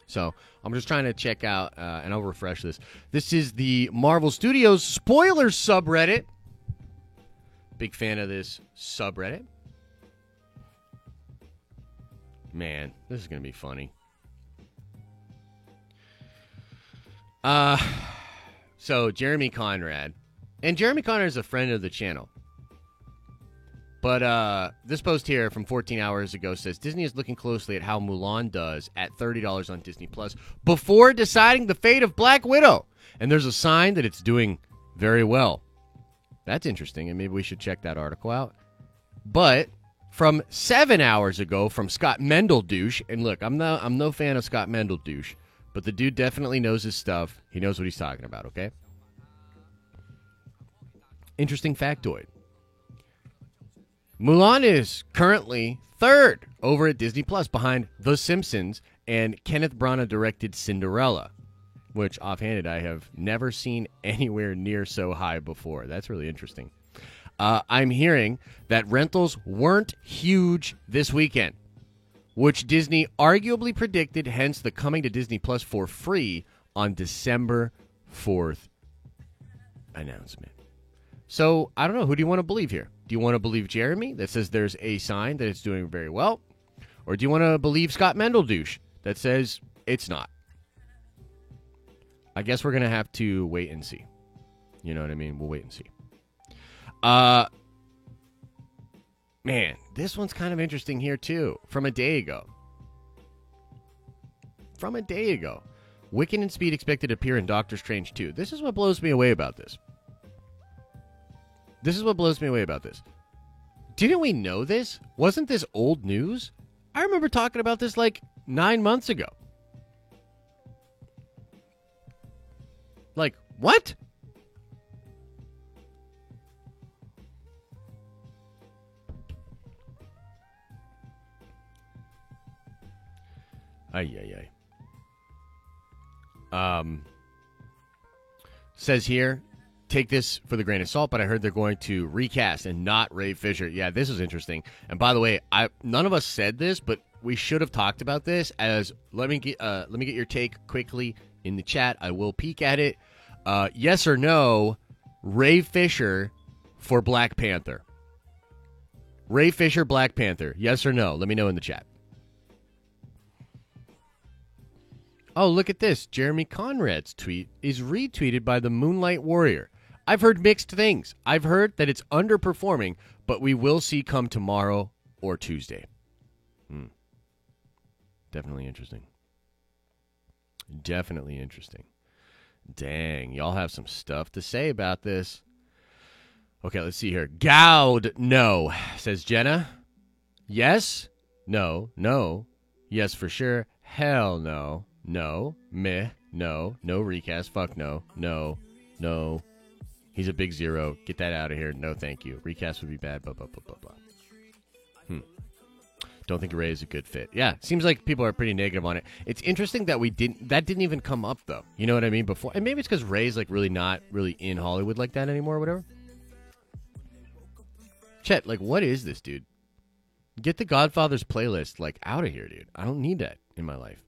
Speaker 1: So, I'm just trying to check out, and I'll refresh this. This is the Marvel Studios Spoilers subreddit. Big fan of this subreddit. Man, this is going to be funny. So, Jeremy Conrad. And Jeremy Conrad is a friend of the channel. But this post here from 14 hours ago says, Disney is looking closely at how Mulan does at $30 on Disney Plus before deciding the fate of Black Widow. And there's a sign that it's doing very well. That's interesting, and maybe we should check that article out. But from 7 hours ago from Scott Mendeldouche, and look, I'm no fan of Scott Mendeldouche, but the dude definitely knows his stuff. He knows what he's talking about, okay? Interesting factoid. Mulan is currently third over at Disney Plus behind The Simpsons and Kenneth Branagh-directed Cinderella, which, offhanded, I have never seen anywhere near so high before. That's really interesting. I'm hearing that rentals weren't huge this weekend, which Disney arguably predicted, hence the coming to Disney Plus for free on December 4th announcement. So, I don't know. Who do you want to believe here? Do you want to believe Jeremy that says there's a sign that it's doing very well? Or do you want to believe Scott Mendeldouche that says it's not? I guess we're going to have to wait and see. You know what I mean? We'll wait and see. Man, this one's kind of interesting here, too. From a day ago. Wiccan and Speed expected to appear in Doctor Strange 2. This is what blows me away about this. Didn't we know this? Wasn't this old news? I remember talking about this like 9 months ago. Like, what? Ay. Says here, take this for the grain of salt, but I heard they're going to recast and not Ray Fisher. Yeah, this is interesting. And by the way, none of us said this, but we should have talked about this. As let me get your take quickly in the chat. I will peek at it. Yes or no, Ray Fisher for Black Panther. Ray Fisher, Black Panther. Yes or no? Let me know in the chat. Oh, look at this. Jeremy Conrad's tweet is retweeted by the Moonlight Warrior. I've heard mixed things. I've heard that it's underperforming, but we will see come tomorrow or Tuesday. Definitely interesting. Dang, y'all have some stuff to say about this. Okay, let's see here. Gowd, no, says Jenna. Yes? No. Yes, for sure. Hell no. No. Meh. No. No recast. Fuck no. No. He's a big zero. Get that out of here. No, thank you. Recast would be bad. Blah, blah, blah, blah, blah. Don't think Ray is a good fit. Yeah, seems like people are pretty negative on it. It's interesting that that didn't even come up, though. You know what I mean? Before, and maybe it's because Ray's like really not really in Hollywood like that anymore or whatever. Chet, like, what is this, dude? Get the Godfather's playlist, like, out of here, dude. I don't need that in my life.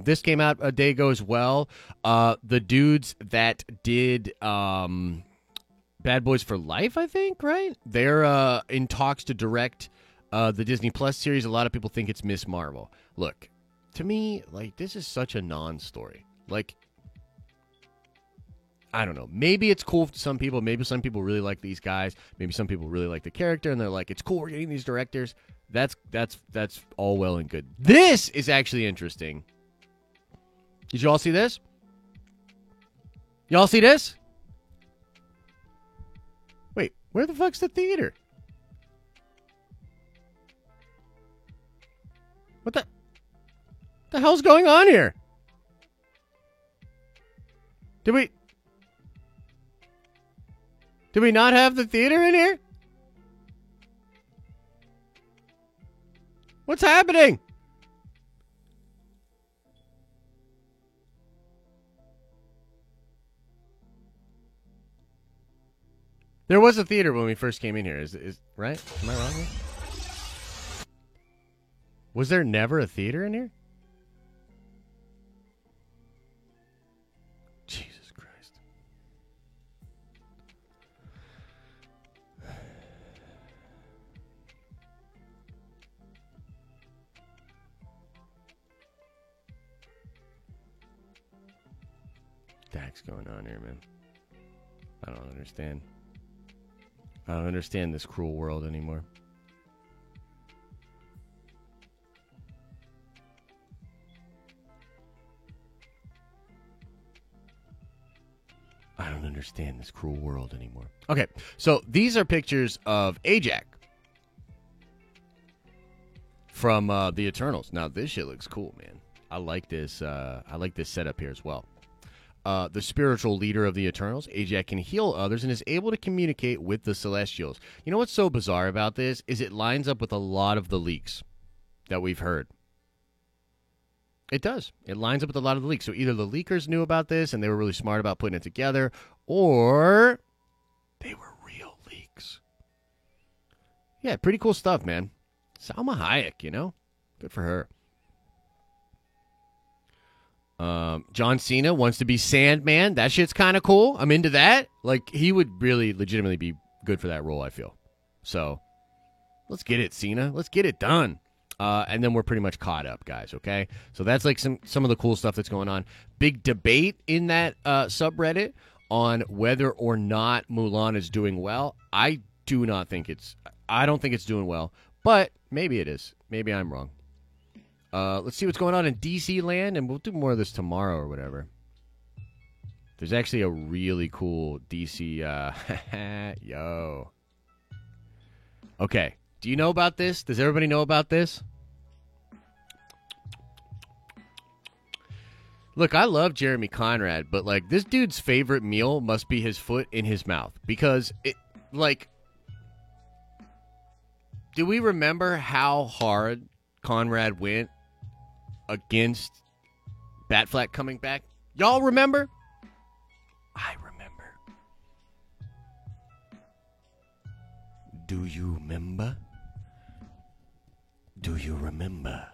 Speaker 1: This came out a day ago as well. The dudes that did Bad Boys for Life, I think, right? They're in talks to direct the Disney Plus series. A lot of people think it's Miss Marvel. Look, to me, like, this is such a non-story. Like, I don't know. Maybe it's cool to some people. Maybe some people really like these guys. Maybe some people really like the character, and they're like, it's cool we're getting these directors. That's all well and good. This is actually interesting. Did you all see this? Y'all see this? Wait, where the fuck's the theater? What the hell's going on here? Did we not have the theater in here? What's happening? There was a theater when we first came in here. Is right? Am I wrong here? Was there never a theater in here? Jesus Christ. The heck's going on here, man? I don't understand. I don't understand this cruel world anymore. I don't understand this cruel world anymore. Okay, so these are pictures of Ajak from the Eternals. Now this shit looks cool, man. I like this. I like this setup here as well. The spiritual leader of the Eternals, Ajak can heal others and is able to communicate with the Celestials. You know what's so bizarre about this is it lines up with a lot of the leaks that we've heard. It does. It lines up with a lot of the leaks. So either the leakers knew about this and they were really smart about putting it together, or they were real leaks. Yeah, pretty cool stuff, man. Salma Hayek, you know? Good for her. John Cena wants to be Sandman. That shit's kind of cool. I'm into that. Like, he would really legitimately be good for that role, I feel. So, let's get it, Cena. Let's get it done. And then we're pretty much caught up, guys, okay? So that's like some of the cool stuff that's going on. Big debate in that subreddit on whether or not Mulan is doing well. I don't think it's doing well, but maybe it is. Maybe I'm wrong. Let's see what's going on in DC land, and we'll do more of this tomorrow or whatever. There's actually a really cool DC. Yo. Okay. Do you know about this? Does everybody know about this? Look, I love Jeremy Conrad, but, like, this dude's favorite meal must be his foot in his mouth. Because, do we remember how hard Conrad went against Batfleck coming back? Y'all remember? I remember. Do you remember? Do you remember?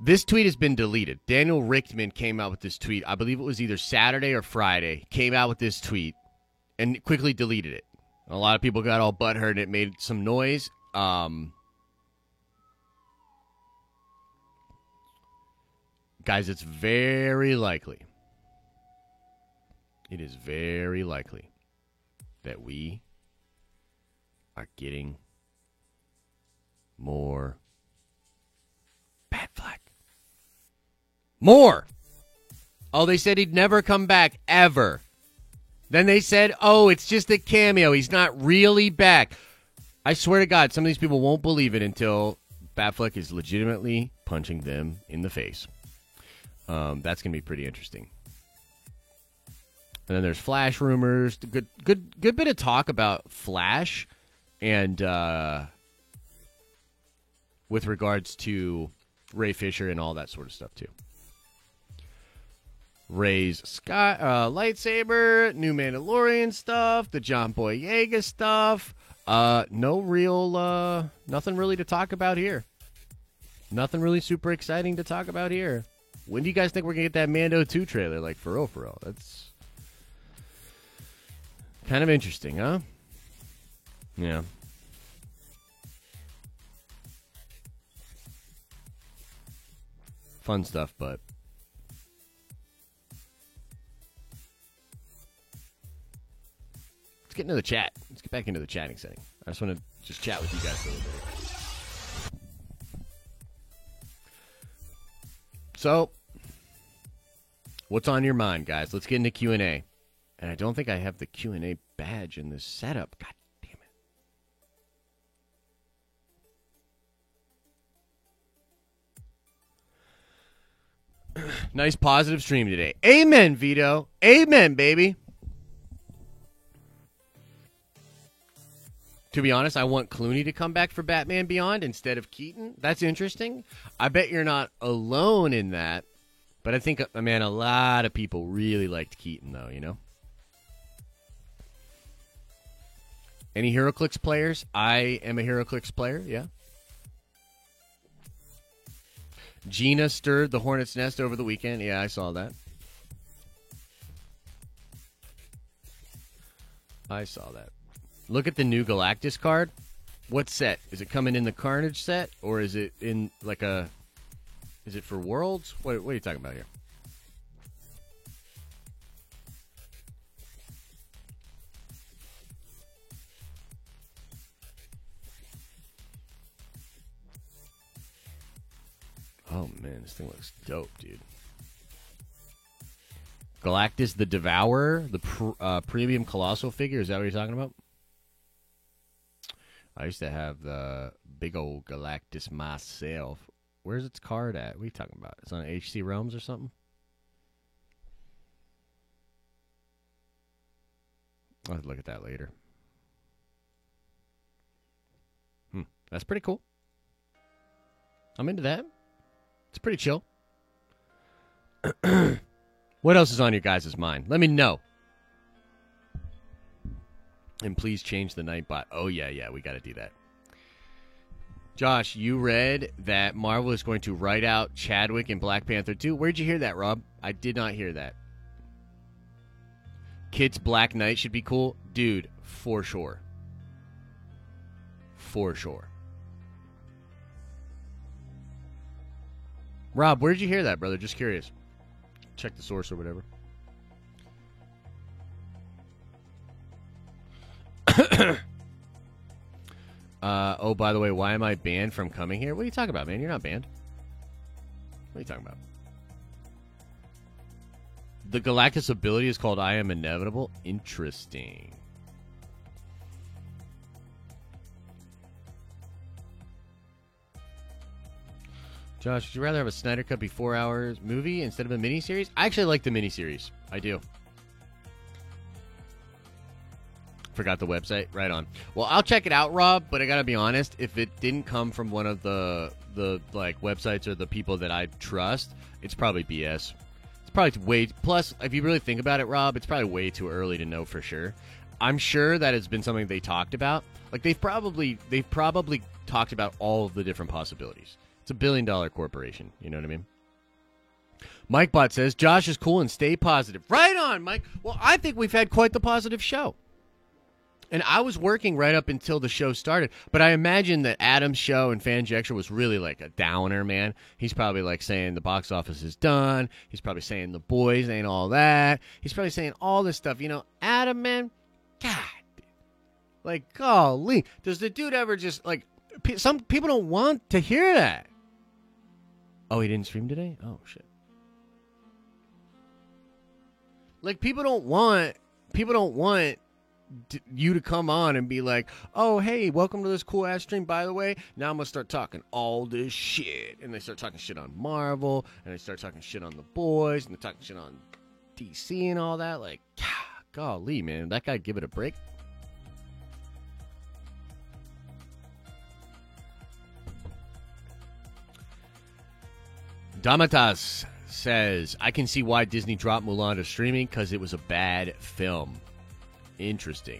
Speaker 1: This tweet has been deleted. Daniel Richtman came out with this tweet. I believe it was either Saturday or Friday. Came out with this tweet and quickly deleted it. A lot of people got all butthurt and it made some noise. Guys, it's very likely. It is very likely that we are getting more Batfleck. More! Oh, they said he'd never come back, ever. Then they said, oh, it's just a cameo. He's not really back. I swear to God, some of these people won't believe it until Batfleck is legitimately punching them in the face. That's going to be pretty interesting. And then there's Flash rumors. Good bit of talk about Flash and with regards to Ray Fisher and all that sort of stuff, too. Ray's lightsaber, new Mandalorian stuff, the John Boyega stuff. Nothing really to talk about here. Nothing really super exciting to talk about here. When do you guys think we're going to get that Mando 2 trailer? Like, for real. That's kind of interesting, huh? Yeah. Fun stuff, but let's get into the chat. Let's get back into the chatting setting. I just want to just chat with you guys for a little bit. So, what's on your mind, guys? Let's get into Q&A. And I don't think I have the Q&A badge in this setup. God damn it. Nice positive stream today. Amen, Vito. Amen, baby. To be honest, I want Clooney to come back for Batman Beyond instead of Keaton. That's interesting. I bet you're not alone in that. But I think, man, a lot of people really liked Keaton, though, you know? Any HeroClix players? I am a HeroClix player, yeah. Gina stirred the hornet's nest over the weekend. Yeah, I saw that. Look at the new Galactus card. What set? Is it coming in the Carnage set? Or is it in like a... Is it for Worlds? What are you talking about here? Oh, man, this thing looks dope, dude. Galactus the Devourer, the premium Colossal figure. Is that what you're talking about? I used to have the big old Galactus myself. Where's its card at? What are you talking about? It's on HC Realms or something? I'll have to look at that later. That's pretty cool. I'm into that. It's pretty chill. What else is on your guys' mind? Let me know. And please change the Nightbot. Oh, yeah, we got to do that. Josh, you read that Marvel is going to write out Chadwick in Black Panther 2. Where'd you hear that, Rob? I did not hear that. Kids Black Knight should be cool. Dude, for sure. For sure. Rob, where'd you hear that, brother? Just curious. Check the source or whatever. oh, by the way, why am I banned from coming here? What are you talking about, man? You're not banned. What are you talking about? The Galactus ability is called I Am Inevitable. Interesting. Josh, would you rather have a Snyder Cut be 4 hours movie instead of a miniseries? I actually like the miniseries. I do. Forgot the website. Right on. Well, I'll check it out, Rob, but I gotta be honest, if it didn't come from one of the like websites or the people that I trust, it's probably BS. It's probably way, plus if you really think about it, Rob, it's probably way too early to know for sure. I'm sure that it's been something they talked about. Like they've probably talked about all of the different possibilities. It's a $1 billion corporation, you know what I mean? MikeBot says, Josh is cool and stay positive. Right on, Mike. Well, I think we've had quite the positive show. And I was working right up until the show started. But I imagine that Adam's show and Fanjextra was really like a downer, man. He's probably like saying the box office is done. He's probably saying the boys ain't all that. He's probably saying all this stuff. You know, Adam, man, God. Like, golly. Does the dude ever just, like, some people don't want to hear that. Oh, he didn't stream today? Oh, shit. Like, people don't want you to come on and be like, oh, hey, welcome to this cool ass stream. By the way, now I'm gonna start talking all this shit, and they start talking shit on Marvel, and they start talking shit on the boys, and they're talking shit on DC and all that. Like, golly, man, that guy give it a break. Damatas says, I can see why Disney dropped Mulan to streaming because it was a bad film. Interesting.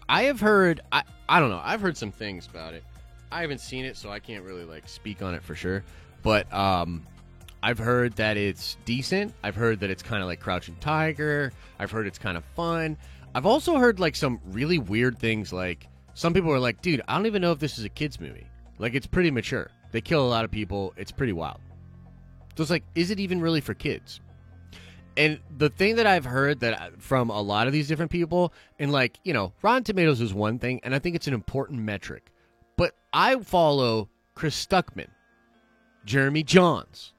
Speaker 1: I have heard, I don't know, I've heard some things about it. I haven't seen it, so I can't really like speak on it for sure. But I've heard that it's decent. I've heard that it's kind of like Crouching Tiger. I've heard it's kind of fun. I've also heard like some really weird things, like some people are like, dude, I don't even know if this is a kid's movie. Like, it's pretty mature. They kill a lot of people. It's pretty wild. So it's like, is it even really for kids? And the thing that I've heard that from a lot of these different people, and like, you know, Rotten Tomatoes is one thing, and I think it's an important metric. But I follow Chris Stuckman, Jeremy Johns.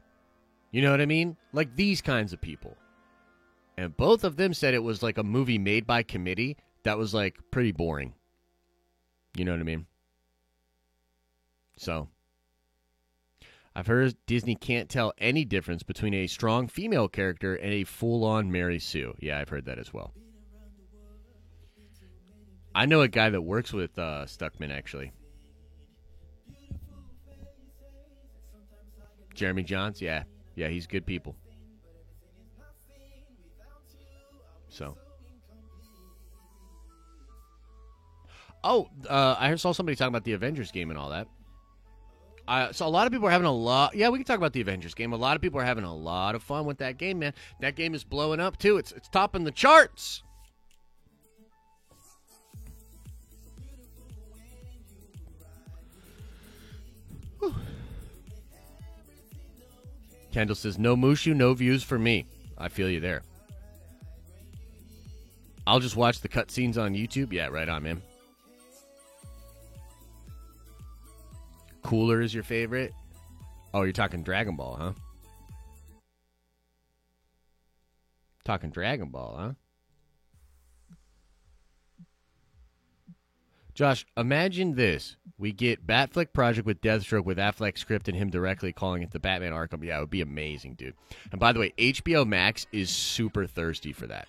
Speaker 1: You know what I mean? Like these kinds of people. And both of them said it was like a movie made by committee that was like pretty boring. You know what I mean? So I've heard Disney can't tell any difference between a strong female character and a full-on Mary Sue. Yeah, I've heard that as well. I know a guy that works with Stuckman, actually. Jeremy Johns, yeah. Yeah, he's good people. So. Oh, I saw somebody talking about the Avengers game and all that. So a lot of people are having a lot. Yeah, we can talk about the Avengers game. A lot of people are having a lot of fun with that game, man. That game is blowing up too. It's topping the charts. Whew. Kendall says, no Mushu, no views for me. I feel you there. I'll just watch the cutscenes on YouTube. Yeah, right on, man. Cooler is your favorite? Oh, you're talking Dragon Ball, huh? Talking Dragon Ball, huh? Josh, imagine this. We get Batfleck Project with Deathstroke with Affleck script and him directly calling it the Batman Arkham. Yeah, it would be amazing, dude. And by the way, HBO Max is super thirsty for that.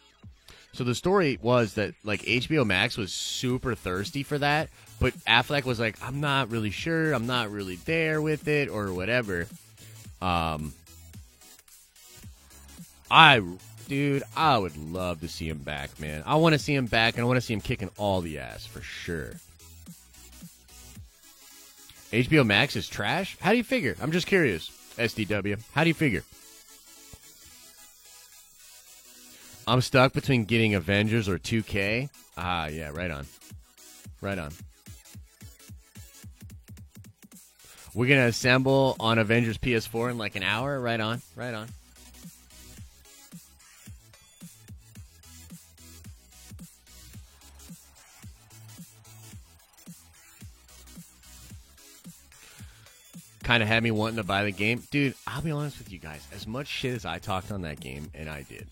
Speaker 1: So the story was that, like, HBO Max was super thirsty for that, but Affleck was like, I'm not really sure, I'm not really there with it, or whatever. I would love to see him back, man. I want to see him back, and I want to see him kicking all the ass, for sure. HBO Max is trash? How do you figure? I'm just curious, SDW. How do you figure? I'm stuck between getting Avengers or 2K. Ah, yeah, right on. Right on. We're going to assemble on Avengers PS4 in like an hour. Right on. Right on. kind of had me wanting to buy the game. Dude, I'll be honest with you guys. As much shit as I talked on that game, and I did,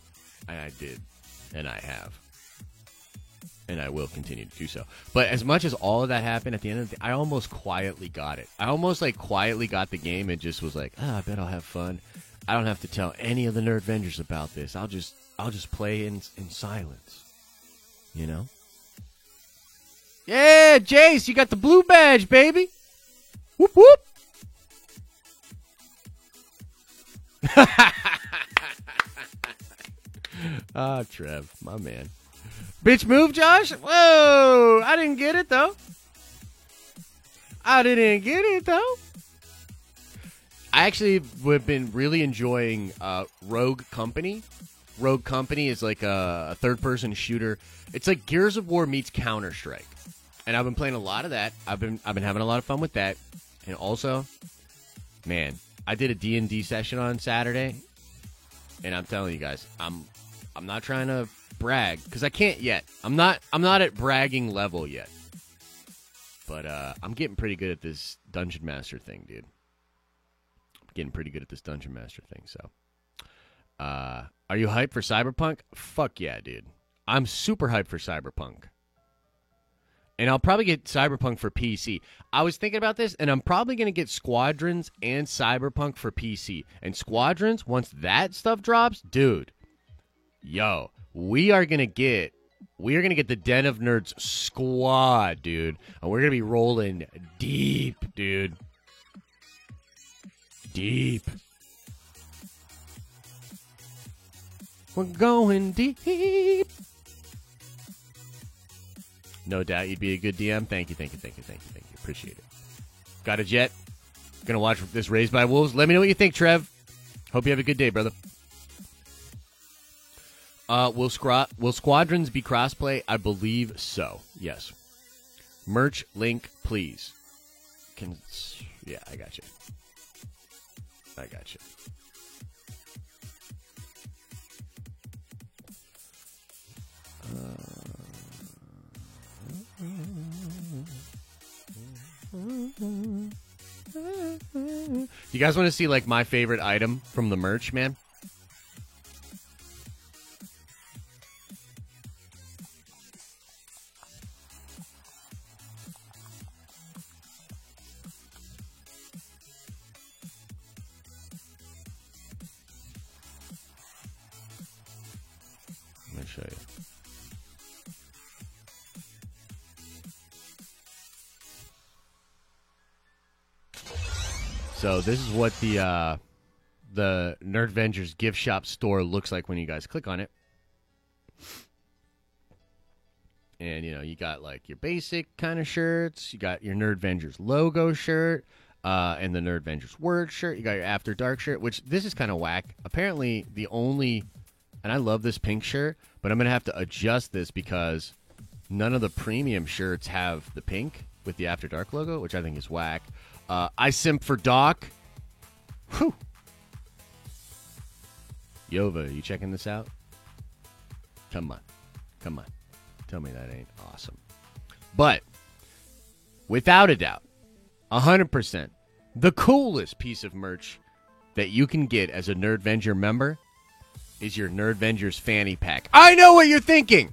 Speaker 1: and I have, and I will continue to do so. But as much as all of that happened, at the end of the day, I almost quietly got it. I almost like quietly got the game and just was like, I bet I'll have fun. I don't have to tell any of the Nerd Vengers about this. I'll just play in silence. You know? Yeah, Jace, you got the blue badge, baby. Whoop whoop. Trev, my man. Bitch move, Josh? Whoa! I didn't get it, though. I actually have been really enjoying Rogue Company. Rogue Company is like a third-person shooter. It's like Gears of War meets Counter-Strike. And I've been playing a lot of that. I've been having a lot of fun with that. And also, man, I did a D&D session on Saturday. And I'm telling you guys, I'm not trying to brag because I can't yet. I'm not at bragging level yet. But I'm getting pretty good at this Dungeon Master thing, dude. So, are you hyped for Cyberpunk? Fuck yeah, dude. I'm super hyped for Cyberpunk. And I'll probably get Cyberpunk for PC. I was thinking about this, and I'm probably going to get Squadrons and Cyberpunk for PC. And Squadrons, once that stuff drops, dude, yo, we are going to get the Den of Nerds squad, dude. And we're going to be rolling deep, dude. Deep. We're going deep. No doubt you'd be a good DM. Thank you. Appreciate it. Got a jet? Gonna watch this Raised by Wolves? Let me know what you think, Trev. Hope you have a good day, brother. Will Squadrons be crossplay? I believe so. Yes. Merch link, please. Yeah, I got you. You guys want to see like my favorite item from the merch, man? Let me show you. So this is what the Nerd Vengers gift shop store looks like when you guys click on it. And, you know, you got like your basic kind of shirts. You got your Nerd Vengers logo shirt and the Nerd Vengers word shirt. You got your After Dark shirt, which this is kind of whack. Apparently the only, and I love this pink shirt, but I'm going to have to adjust this because none of the premium shirts have the pink with the After Dark logo, which I think is whack. I simp for Doc. Whew. Yova, you checking this out? Come on. Tell me that ain't awesome. But, without a doubt, 100%, the coolest piece of merch that you can get as a Nerd Venger member is your Nerd Vengers fanny pack. I know what you're thinking!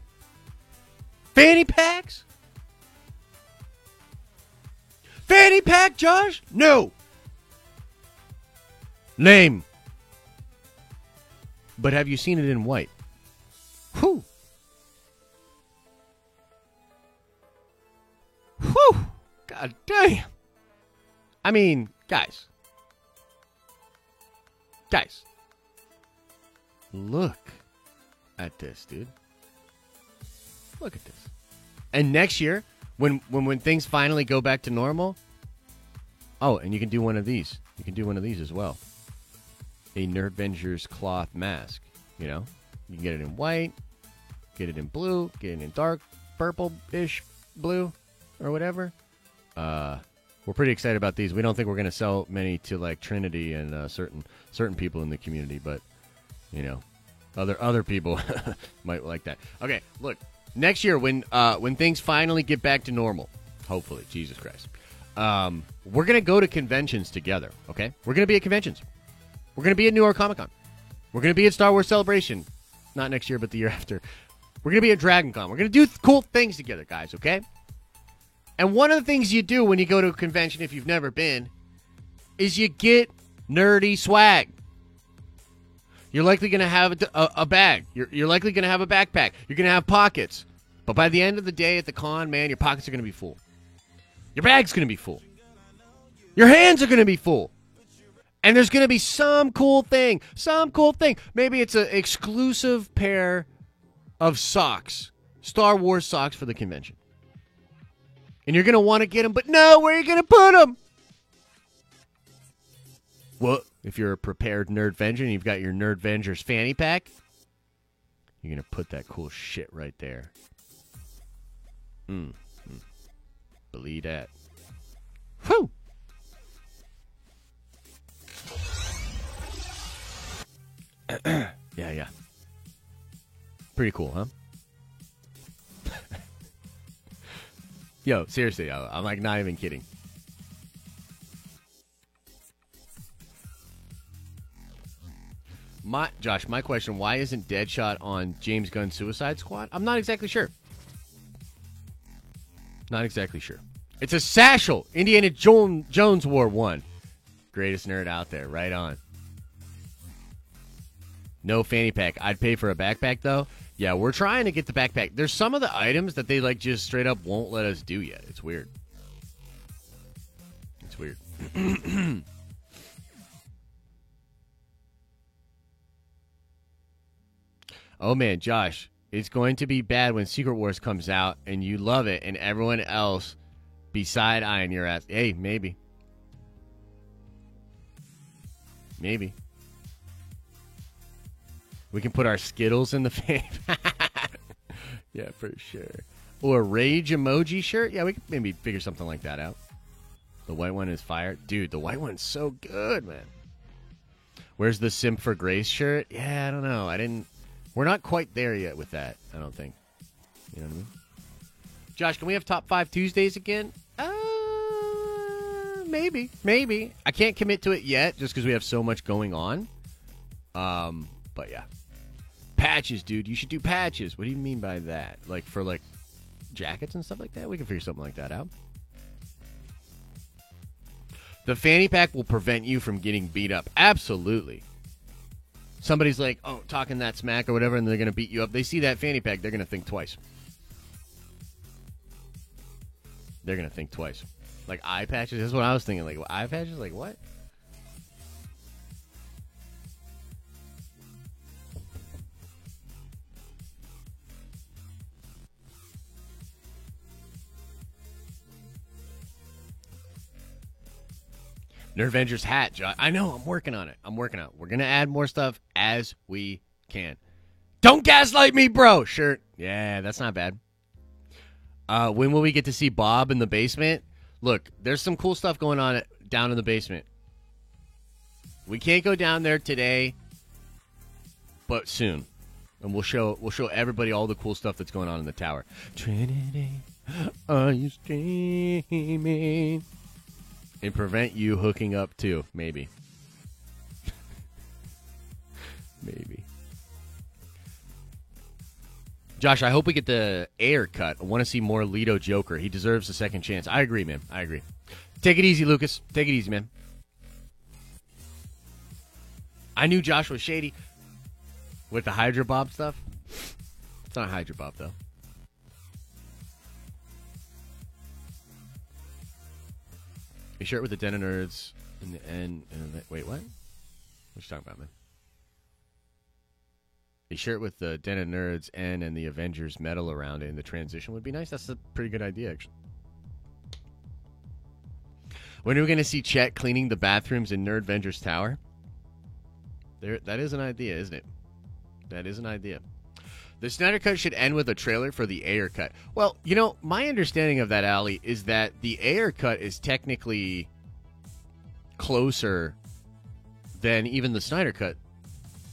Speaker 1: Fanny packs? Fanny pack, Josh? No. Lame. But have you seen it in white? Whew. Whew. God damn. I mean, guys. Look at this, dude. Look at this. And next year, when things finally go back to normal, oh, and you can do one of these. You can do one of these as well. A Nerd Vengers cloth mask. You know, you can get it in white, get it in blue, get it in dark purple-ish blue, or whatever. We're pretty excited about these. We don't think we're going to sell many to like Trinity and certain people in the community, but you know, other people might like that. Okay, look. Next year, when things finally get back to normal, hopefully, Jesus Christ, We're going to go to conventions together, okay? We're going to be at conventions. We're going to be at New York Comic Con. We're going to be at Star Wars Celebration. Not next year, but the year after. We're going to be at Dragon Con. We're going to do cool things together, guys, okay? And one of the things you do when you go to a convention, if you've never been, is you get nerdy swag. You're likely going to have a bag. You're likely going to have a backpack. You're going to have pockets. But by the end of the day at the con, man, your pockets are going to be full. Your bag's going to be full. Your hands are going to be full. And there's going to be some cool thing. Maybe it's an exclusive pair of socks. Star Wars socks for the convention. And you're going to want to get them, but no, where are you going to put them? Well, if you're a prepared Nerdvenger and you've got your Nerdvengers fanny pack, you're going to put that cool shit right there. Believe that. Whew! Yeah. Pretty cool, huh? Yo, seriously, I'm like not even kidding. Josh, my question, why isn't Deadshot on James Gunn's Suicide Squad? I'm not exactly sure. It's a satchel. Indiana Jones wore one. Greatest nerd out there. Right on. No fanny pack. I'd pay for a backpack, though. Yeah, we're trying to get the backpack. There's some of the items that they like just straight up won't let us do yet. It's weird. Oh, man, Josh, it's going to be bad when Secret Wars comes out and you love it and everyone else be side-eyeing your ass. Hey, maybe. We can put our Skittles in the fanny pack. Yeah, for sure. Or a Rage emoji shirt. Yeah, we could maybe figure something like that out. The white one is fire. Dude, the white one's so good, man. Where's the Simp for Grace shirt? Yeah, I don't know. We're not quite there yet with that, I don't think. You know what I mean? Josh, can we have Top 5 Tuesdays again? Maybe. I can't commit to it yet just because we have so much going on. But yeah. Patches, dude. You should do patches. What do you mean by that? Like for like jackets and stuff like that? We can figure something like that out. The fanny pack will prevent you from getting beat up. Absolutely. Somebody's like, oh, talking that smack or whatever, and they're going to beat you up. They see that fanny pack, they're going to think twice. Like eye patches? That's what I was thinking. Like eye patches? Like what? Nerdvengers hat, Josh. I know. I'm working on it. We're going to add more stuff as we can. Don't gaslight me, bro. Shirt. Yeah, that's not bad. When will we get to see Bob in the basement? Look, there's some cool stuff going on down in the basement. We can't go down there today, but soon. And we'll show everybody all the cool stuff that's going on in the tower. Trinity, are you streaming? And prevent you hooking up too, maybe. Maybe. Josh, I hope we get the Ayer cut. I want to see more Leto Joker. He deserves a second chance. I agree, man. I agree. Take it easy, Lucas. Take it easy, man. I knew Josh was shady with the Hydra Bob stuff. It's not Hydra Bob, though. A shirt with the Den of Nerds in the end. Wait, what? What you talking about, man? A shirt with the Den of Nerds and the Avengers medal around it in the transition would be nice. That's a pretty good idea, actually. When are we going to see Chet cleaning the bathrooms in Nerdvengers Tower? That is an idea, isn't it? That is an idea. The Snyder Cut should end with a trailer for the Ayer Cut. Well, you know, my understanding of that, Ali, is that the Ayer Cut is technically closer than even the Snyder Cut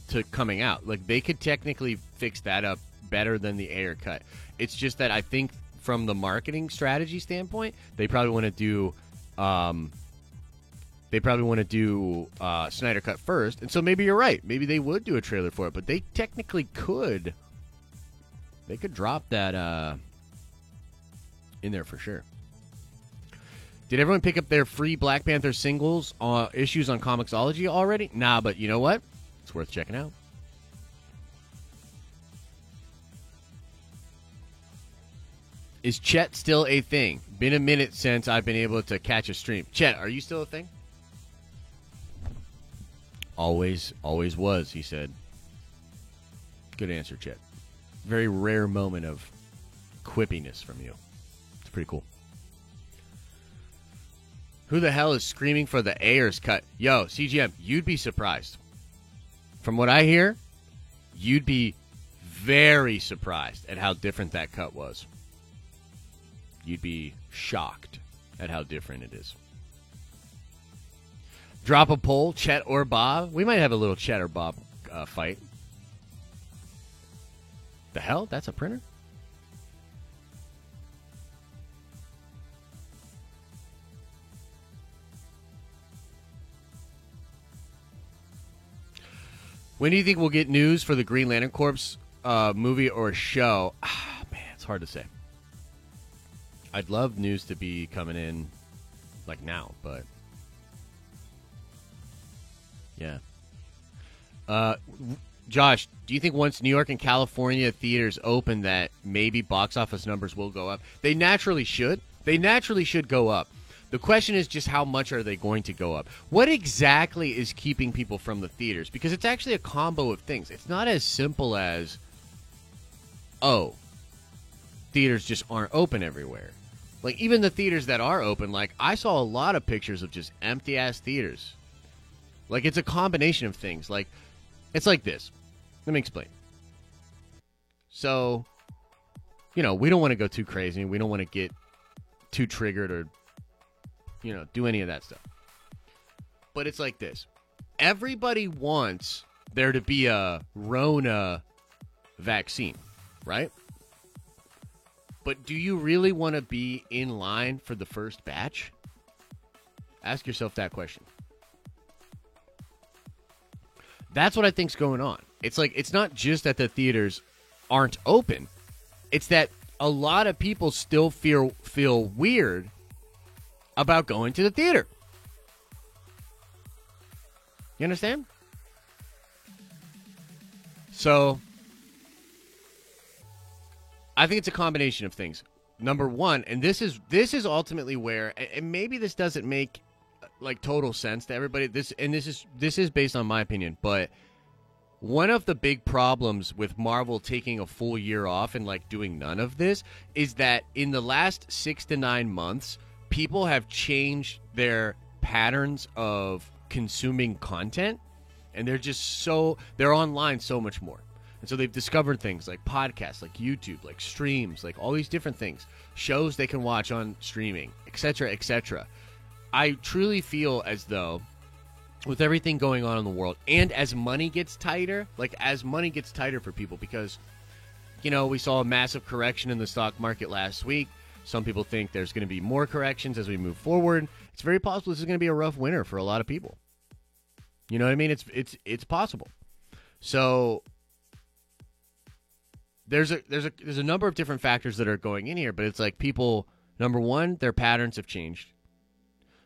Speaker 1: to coming out. Like, they could technically fix that up better than the Ayer Cut. It's just that I think from the marketing strategy standpoint, they probably want to do They probably want to do Snyder Cut first, and so maybe you're right. Maybe they would do a trailer for it, but they technically could. They could drop that in there for sure. Did everyone pick up their free Black Panther singles issues on Comixology already? Nah, but you know what? It's worth checking out. Is Chet still a thing? Been a minute since I've been able to catch a stream. Chet, are you still a thing? Always was, he said. Good answer, Chet. Very rare moment of quippiness from you. It's pretty cool. Who the hell is screaming for the Ayers cut? Yo, CGM, you'd be surprised. From what I hear, you'd be very surprised at how different that cut was. You'd be shocked at how different it is. Drop a poll, Chet or Bob. We might have a little Chet or Bob fight. The hell? That's a printer? When do you think we'll get news for the Green Lantern Corps movie or show? Man, it's hard to say. I'd love news to be coming in like now, but yeah. Josh, do you think once New York and California theaters open that maybe box office numbers will go up? They naturally should. They naturally should go up. The question is just how much are they going to go up? What exactly is keeping people from the theaters? Because it's actually a combo of things. It's not as simple as, oh, theaters just aren't open everywhere. Like, even the theaters that are open, like, I saw a lot of pictures of just empty-ass theaters. Like, it's a combination of things. Like, it's like this. Let me explain. So, you know, we don't want to go too crazy. We don't want to get too triggered or, you know, do any of that stuff. But it's like this. Everybody wants there to be a Rona vaccine, right? But do you really want to be in line for the first batch? Ask yourself that question. That's what I think's going on. It's like, it's not just that the theaters aren't open. It's that a lot of people still feel weird about going to the theater. You understand? So, I think it's a combination of things. Number one, and this is ultimately where, and maybe this doesn't make like total sense to everybody. This is based on my opinion, but one of the big problems with Marvel taking a full year off and like doing none of this is that in the last 6 to 9 months, people have changed their patterns of consuming content, and they're online so much more. And so they've discovered things like podcasts, like YouTube, like streams, like all these different things, shows they can watch on streaming, etc., etc. I truly feel as though with everything going on in the world, and as money gets tighter, for people, because, you know, we saw a massive correction in the stock market last week. Some people think there's going to be more corrections as we move forward. It's very possible this is going to be a rough winter for a lot of people. You know what I mean? It's possible. So there's a number of different factors that are going in here, but it's like people, number one, their patterns have changed.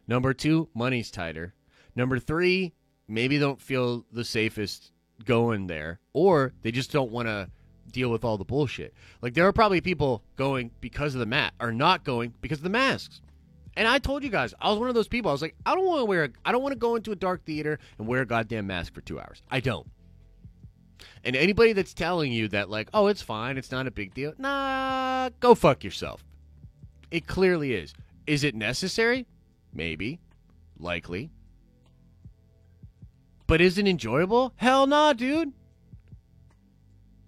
Speaker 1: Number two, money's tighter. Number three, maybe they don't feel the safest going there, or they just don't want to deal with all the bullshit. Like, there are probably people going because of the mask, or not going because of the masks. And I told you guys, I was one of those people. I was like, I don't want to go into a dark theater and wear a goddamn mask for 2 hours. I don't. And anybody that's telling you that, like, oh, it's fine, it's not a big deal, nah, go fuck yourself. It clearly is. Is it necessary? Maybe. Likely. But is it enjoyable? Hell nah, dude.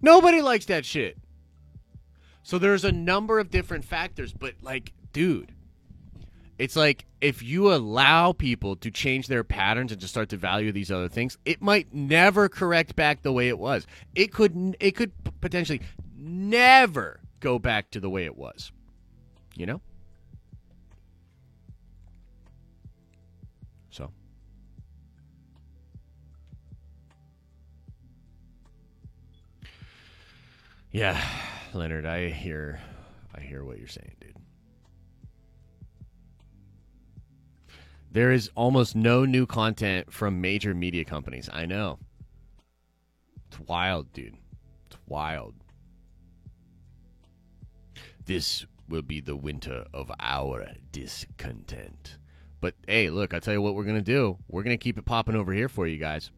Speaker 1: Nobody likes that shit. So there's a number of different factors, but, like, dude, it's like if you allow people to change their patterns and to start to value these other things, it might never correct back the way it was. It could potentially never go back to the way it was. You know? Yeah, Leonard, I hear what you're saying, dude. There is almost no new content from major media companies. I know. It's wild, dude. It's wild. This will be the winter of our discontent. But hey, look, I'll tell you what we're going to do. We're going to keep it popping over here for you guys.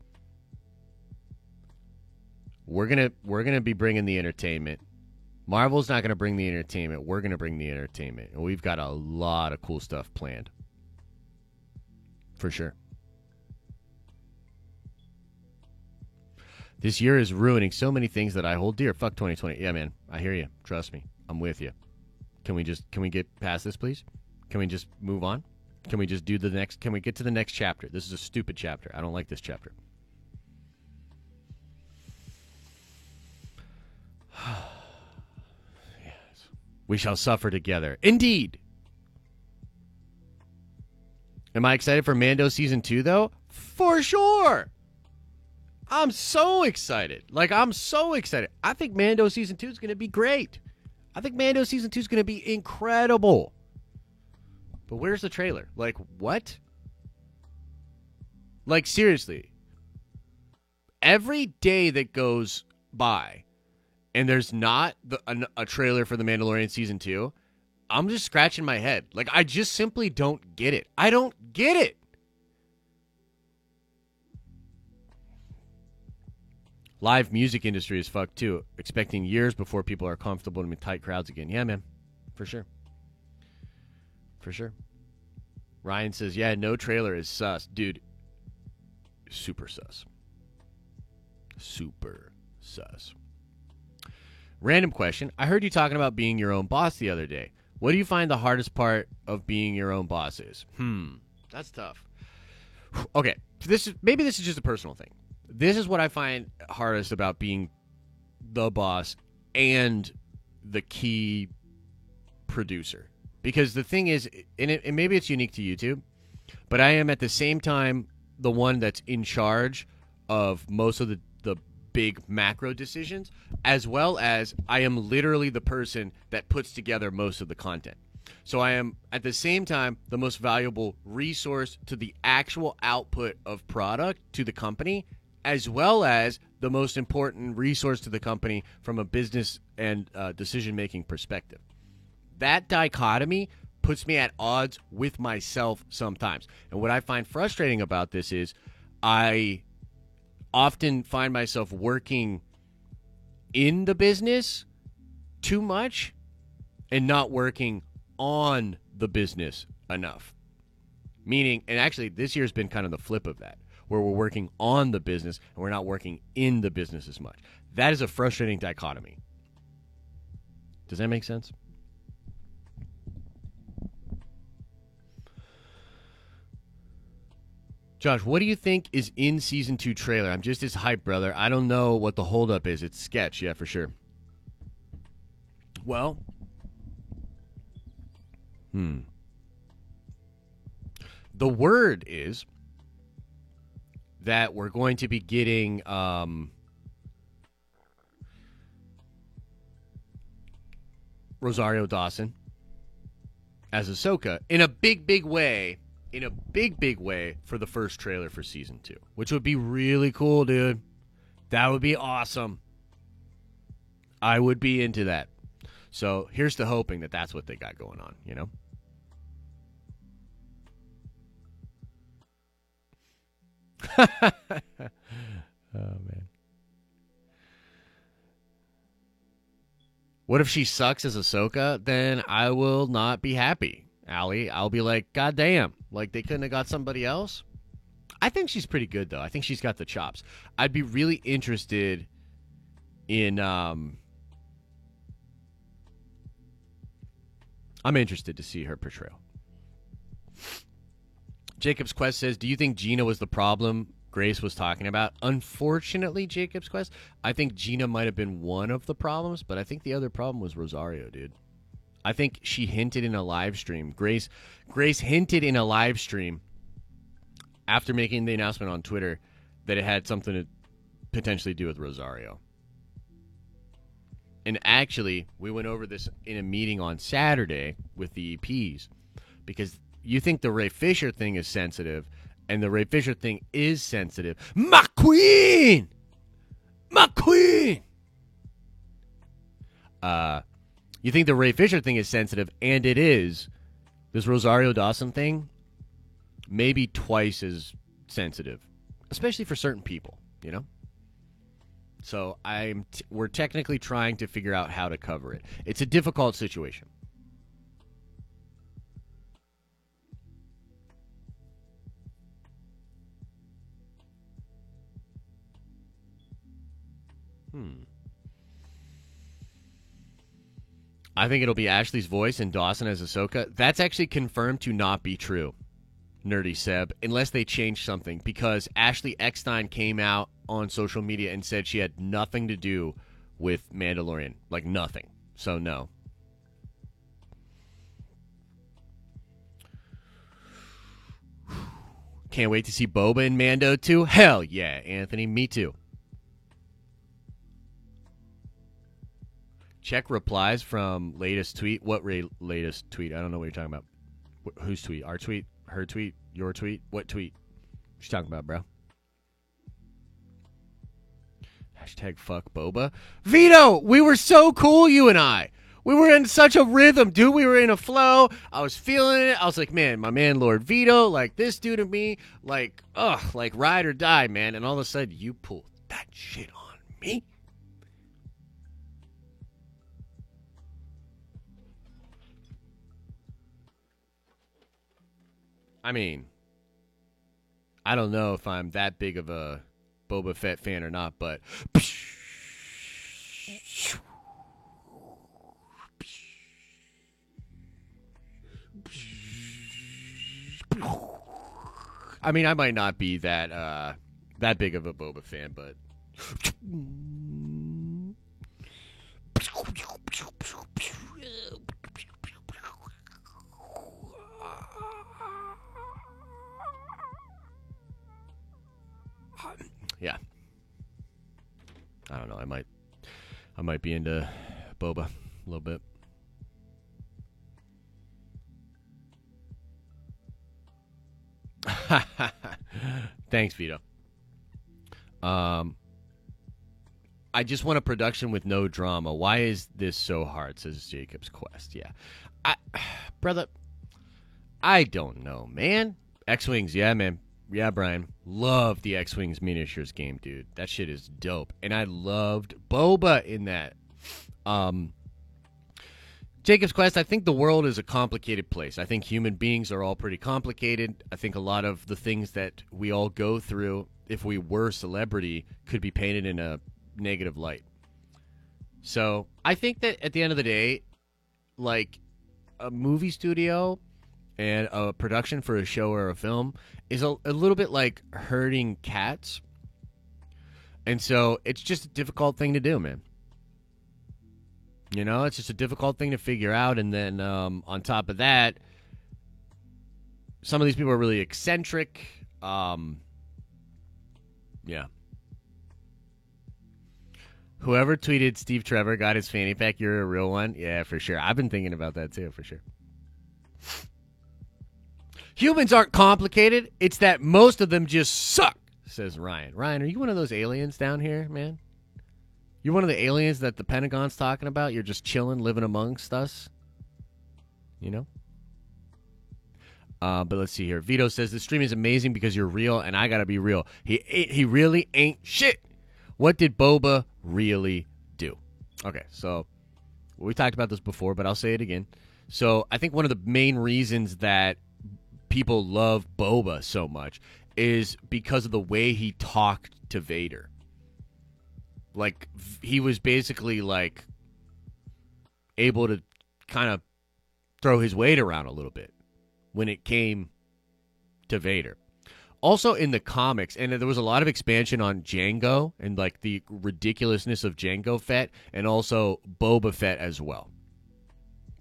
Speaker 1: We're gonna be bringing the entertainment. Marvel's not going to bring the entertainment. We're going to bring the entertainment. And we've got a lot of cool stuff planned. For sure. This year is ruining so many things that I hold dear. Fuck 2020. Yeah, man. I hear you. Trust me. I'm with you. Can we get past this, please? Can we just move on? Can we just do the next? Can we get to the next chapter? This is a stupid chapter. I don't like this chapter. Yes. We shall suffer together. Indeed. Am I excited for Mando Season 2, though? For sure. I'm so excited. I'm so excited. I think Mando Season 2 is going to be great. I think Mando Season 2 is going to be incredible. But where's the trailer? What? Seriously. Every day that goes by and there's not a trailer for The Mandalorian Season 2, I'm just scratching my head. I just simply don't get it. I don't get it. Live music industry is fucked too. Expecting years before people are comfortable in tight crowds again. Yeah, man. For sure. For sure. Ryan says, yeah, no trailer is sus. Dude, super sus. Super sus. Random question. I heard you talking about being your own boss the other day. What do you find the hardest part of being your own boss is? That's tough. Okay, maybe this is just a personal thing. This is what I find hardest about being the boss and the key producer. Because the thing is, and maybe it's unique to YouTube, but I am at the same time the one that's in charge of most of the big macro decisions, as well as I am literally the person that puts together most of the content. So I am, at the same time, the most valuable resource to the actual output of product to the company, as well as the most important resource to the company from a business and decision-making perspective. That dichotomy puts me at odds with myself sometimes. And what I find frustrating about this is I often find myself working in the business too much and not working on the business enough. Meaning, and actually this year's been kind of the flip of that, where we're working on the business and we're not working in the business as much. That is a frustrating dichotomy. Does that make sense? Josh, what do you think is in Season 2 trailer? I'm just as hyped, brother. I don't know what the holdup is. It's sketch, yeah, for sure. Well, the word is that we're going to be getting Rosario Dawson as Ahsoka in a big way. In a big way for the first trailer for Season 2, which would be really cool, dude. That would be awesome. I would be into that. So here's to hoping that that's what they got going on, you know? Oh, man. What if she sucks as Ahsoka? Then I will not be happy. Allie, I'll be like, God damn, they couldn't have got somebody else? I think she's pretty good, though. I think she's got the chops. I'd be really interested in, I'm interested to see her portrayal. Jacob's Quest says, do you think Gina was the problem Grace was talking about? Unfortunately, Jacob's Quest, I think Gina might have been one of the problems, but I think the other problem was Rosario, dude. I think she hinted in a live stream. Grace hinted in a live stream after making the announcement on Twitter that it had something to potentially do with Rosario. And actually, we went over this in a meeting on Saturday with the EPs because you think the Ray Fisher thing is sensitive, and the Ray Fisher thing is sensitive. My queen! My queen! You think the Ray Fisher thing is sensitive, and it is. This Rosario Dawson thing, maybe twice as sensitive, especially for certain people, you know? So we're technically trying to figure out how to cover it. It's a difficult situation. I think it'll be Ashley's voice and Dawson as Ahsoka. That's actually confirmed to not be true, Nerdy Seb, unless they change something, because Ashley Eckstein came out on social media and said she had nothing to do with Mandalorian. Like, nothing. So, no. Can't wait to see Boba and Mando, too? Hell yeah, Anthony. Me too. Check replies from latest tweet. What latest tweet? I don't know what you're talking about. Whose tweet? Our tweet? Her tweet? Your tweet? What tweet? What you talking about, bro? Hashtag fuck Boba. Vito, we were so cool, you and I. We were in such a rhythm, dude. We were in a flow. I was feeling it. I was like, man, my man Lord Vito, like this dude and me, like, like ride or die, man. And all of a sudden, you pulled that shit on me. I mean, I don't know if I'm that big of a Boba Fett fan or not, but I mean, I might not be that big of a Boba fan, but yeah. I don't know. I might be into Boba a little bit. Thanks, Vito. I just want a production with no drama. Why is this so hard? Says Jacob's Quest. Yeah. Brother, I don't know, man. X-Wings, yeah, man. Yeah, Brian. Love the X-Wings miniatures game, dude. That shit is dope. And I loved Boba in that. Jacob's Quest, I think the world is a complicated place. I think human beings are all pretty complicated. I think a lot of the things that we all go through, if we were celebrity, could be painted in a negative light. So I think that at the end of the day, like a movie studio and a production for a show or a film is a little bit like herding cats. And so it's just a difficult thing to do, man. You know, it's just a difficult thing to figure out. And then on top of that, some of these people are really eccentric. Yeah. Whoever tweeted Steve Trevor got his fanny pack, you're a real one. Yeah, for sure. I've been thinking about that too, for sure. Humans aren't complicated. It's that most of them just suck, says Ryan. Ryan, are you one of those aliens down here, man? You're one of the aliens that the Pentagon's talking about? You're just chilling, living amongst us? You know? But let's see here. Vito says, the stream is amazing because you're real, and I gotta be real. He really ain't shit. What did Boba really do? Okay, so we talked about this before, but I'll say it again. So I think one of the main reasons that people love Boba so much is because of the way he talked to Vader. Like, he was basically, like, able to kind of throw his weight around a little bit when it came to Vader. Also in the comics, and there was a lot of expansion on Jango and, like, the ridiculousness of Jango Fett and also Boba Fett as well.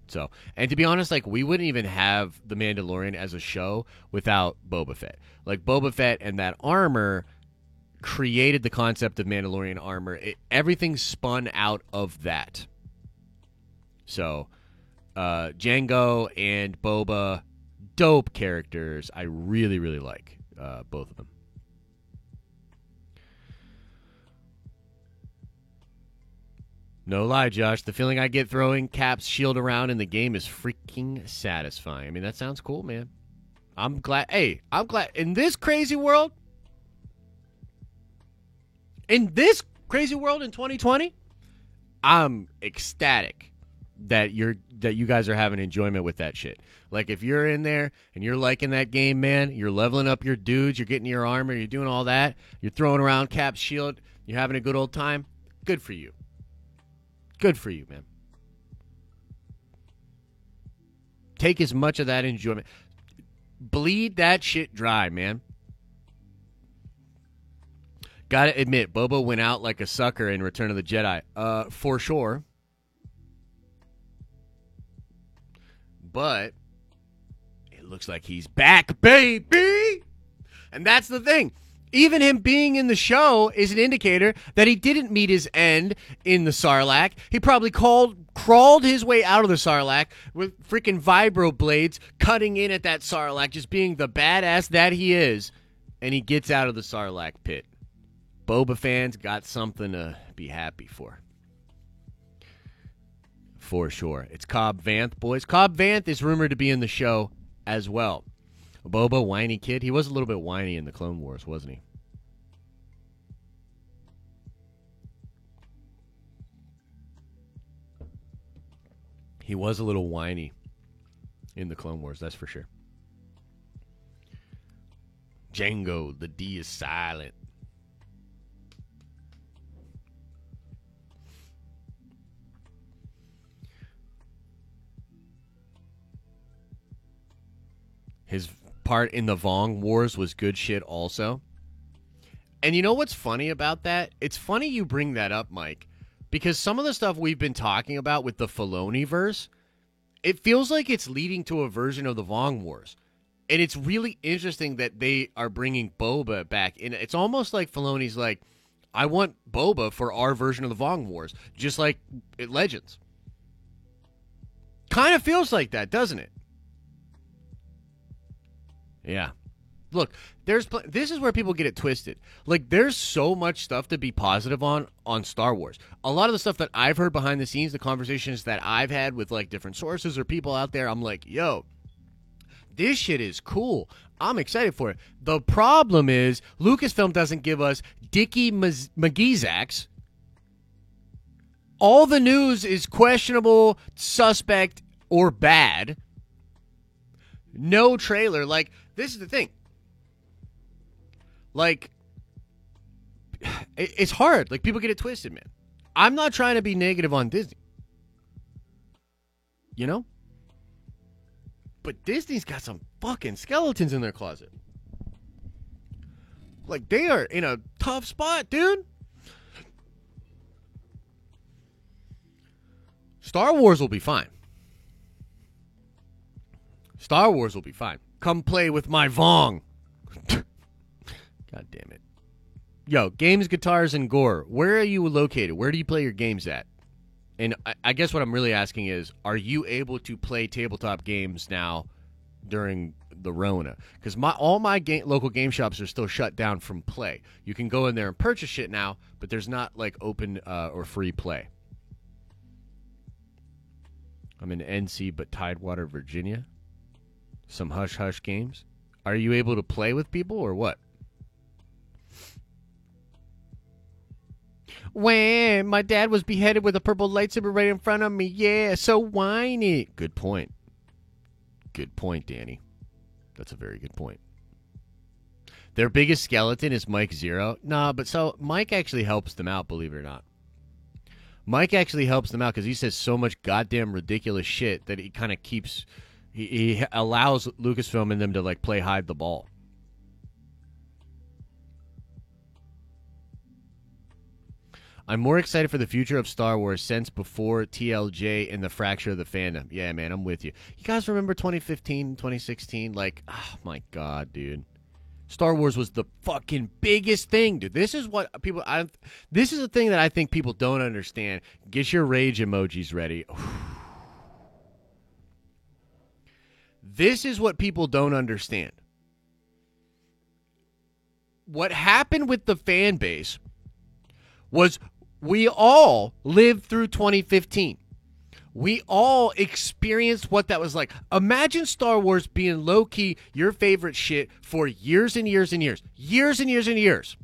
Speaker 1: So, and to be honest, like, we wouldn't even have The Mandalorian as a show without Boba Fett. Like, Boba Fett and that armor created the concept of Mandalorian armor. Everything spun out of that. So, Django and Boba, dope characters. I really, really like both of them. No lie, Josh. The feeling I get throwing Cap's shield around in the game is freaking satisfying. I mean, that sounds cool, man. I'm glad. Hey, I'm glad. In this crazy world in 2020, I'm ecstatic that you guys are having enjoyment with that shit. Like, if you're in there and you're liking that game, man, you're leveling up your dudes, you're getting your armor, you're doing all that, you're throwing around Cap's shield, you're having a good old time, good for you. Good for you, man. Take as much of that enjoyment. Bleed that shit dry, man. Gotta admit, Boba went out like a sucker in Return of the Jedi. For sure. But it looks like he's back, baby! And that's the thing. Even him being in the show is an indicator that he didn't meet his end in the Sarlacc. He probably crawled his way out of the Sarlacc with freaking vibro blades cutting in at that Sarlacc, just being the badass that he is. And he gets out of the Sarlacc pit. Boba fans got something to be happy for. For sure. It's Cobb Vanth, boys. Cobb Vanth is rumored to be in the show as well. Boba, whiny kid. He was a little bit whiny in the Clone Wars, wasn't he? He was a little whiny in the Clone Wars, that's for sure. Django, the D is silent. His part in the Vong Wars was good shit also. And you know what's funny about that? It's funny you bring that up, Mike, because some of the stuff we've been talking about with the Filoni-verse, it feels like it's leading to a version of the Vong Wars. And it's really interesting that they are bringing Boba back in. It's almost like Filoni's like, I want Boba for our version of the Vong Wars, just like Legends. Kind of feels like that, doesn't it? Yeah. Look, this is where people get it twisted. Like, there's so much stuff to be positive on Star Wars. A lot of the stuff that I've heard behind the scenes, the conversations that I've had with, like, different sources or people out there, I'm like, yo, this shit is cool. I'm excited for it. The problem is Lucasfilm doesn't give us Dickie McGeezax. All the news is questionable, suspect, or bad. No trailer. Like, this is the thing. Like, it's hard. Like, people get it twisted, man. I'm not trying to be negative on Disney. You know? But Disney's got some fucking skeletons in their closet. Like, they are in a tough spot, dude. Star Wars will be fine. Star Wars will be fine. Come play with my Vong. God damn it. Yo, games, guitars, and gore. Where are you located? Where do you play your games at? And I guess what I'm really asking is, are you able to play tabletop games now during the Rona? Because all my local game shops are still shut down from play. You can go in there and purchase shit now, but there's not like open or free play. I'm in NC, but Tidewater, Virginia. Some hush-hush games. Are you able to play with people or what? When my dad was beheaded with a purple lightsaber right in front of me. Yeah, so whiny. Good point. Good point, Danny. That's a very good point. Their biggest skeleton is Mike Zero. Nah, but so Mike actually helps them out, believe it or not. Mike actually helps them out because he says so much goddamn ridiculous shit that he kind of keeps... He allows Lucasfilm and them to, like, play hide the ball. I'm more excited for the future of Star Wars since before TLJ and the fracture of the fandom. Yeah, man, I'm with you. You guys remember 2015, 2016? Like, oh, my God, dude. Star Wars was the fucking biggest thing, dude. This is what people... This is the thing that I think people don't understand. Get your rage emojis ready. This is what people don't understand. What happened with the fan base was we all lived through 2015. We all experienced what that was like. Imagine Star Wars being low-key your favorite shit for years and years and years. Years and years and years.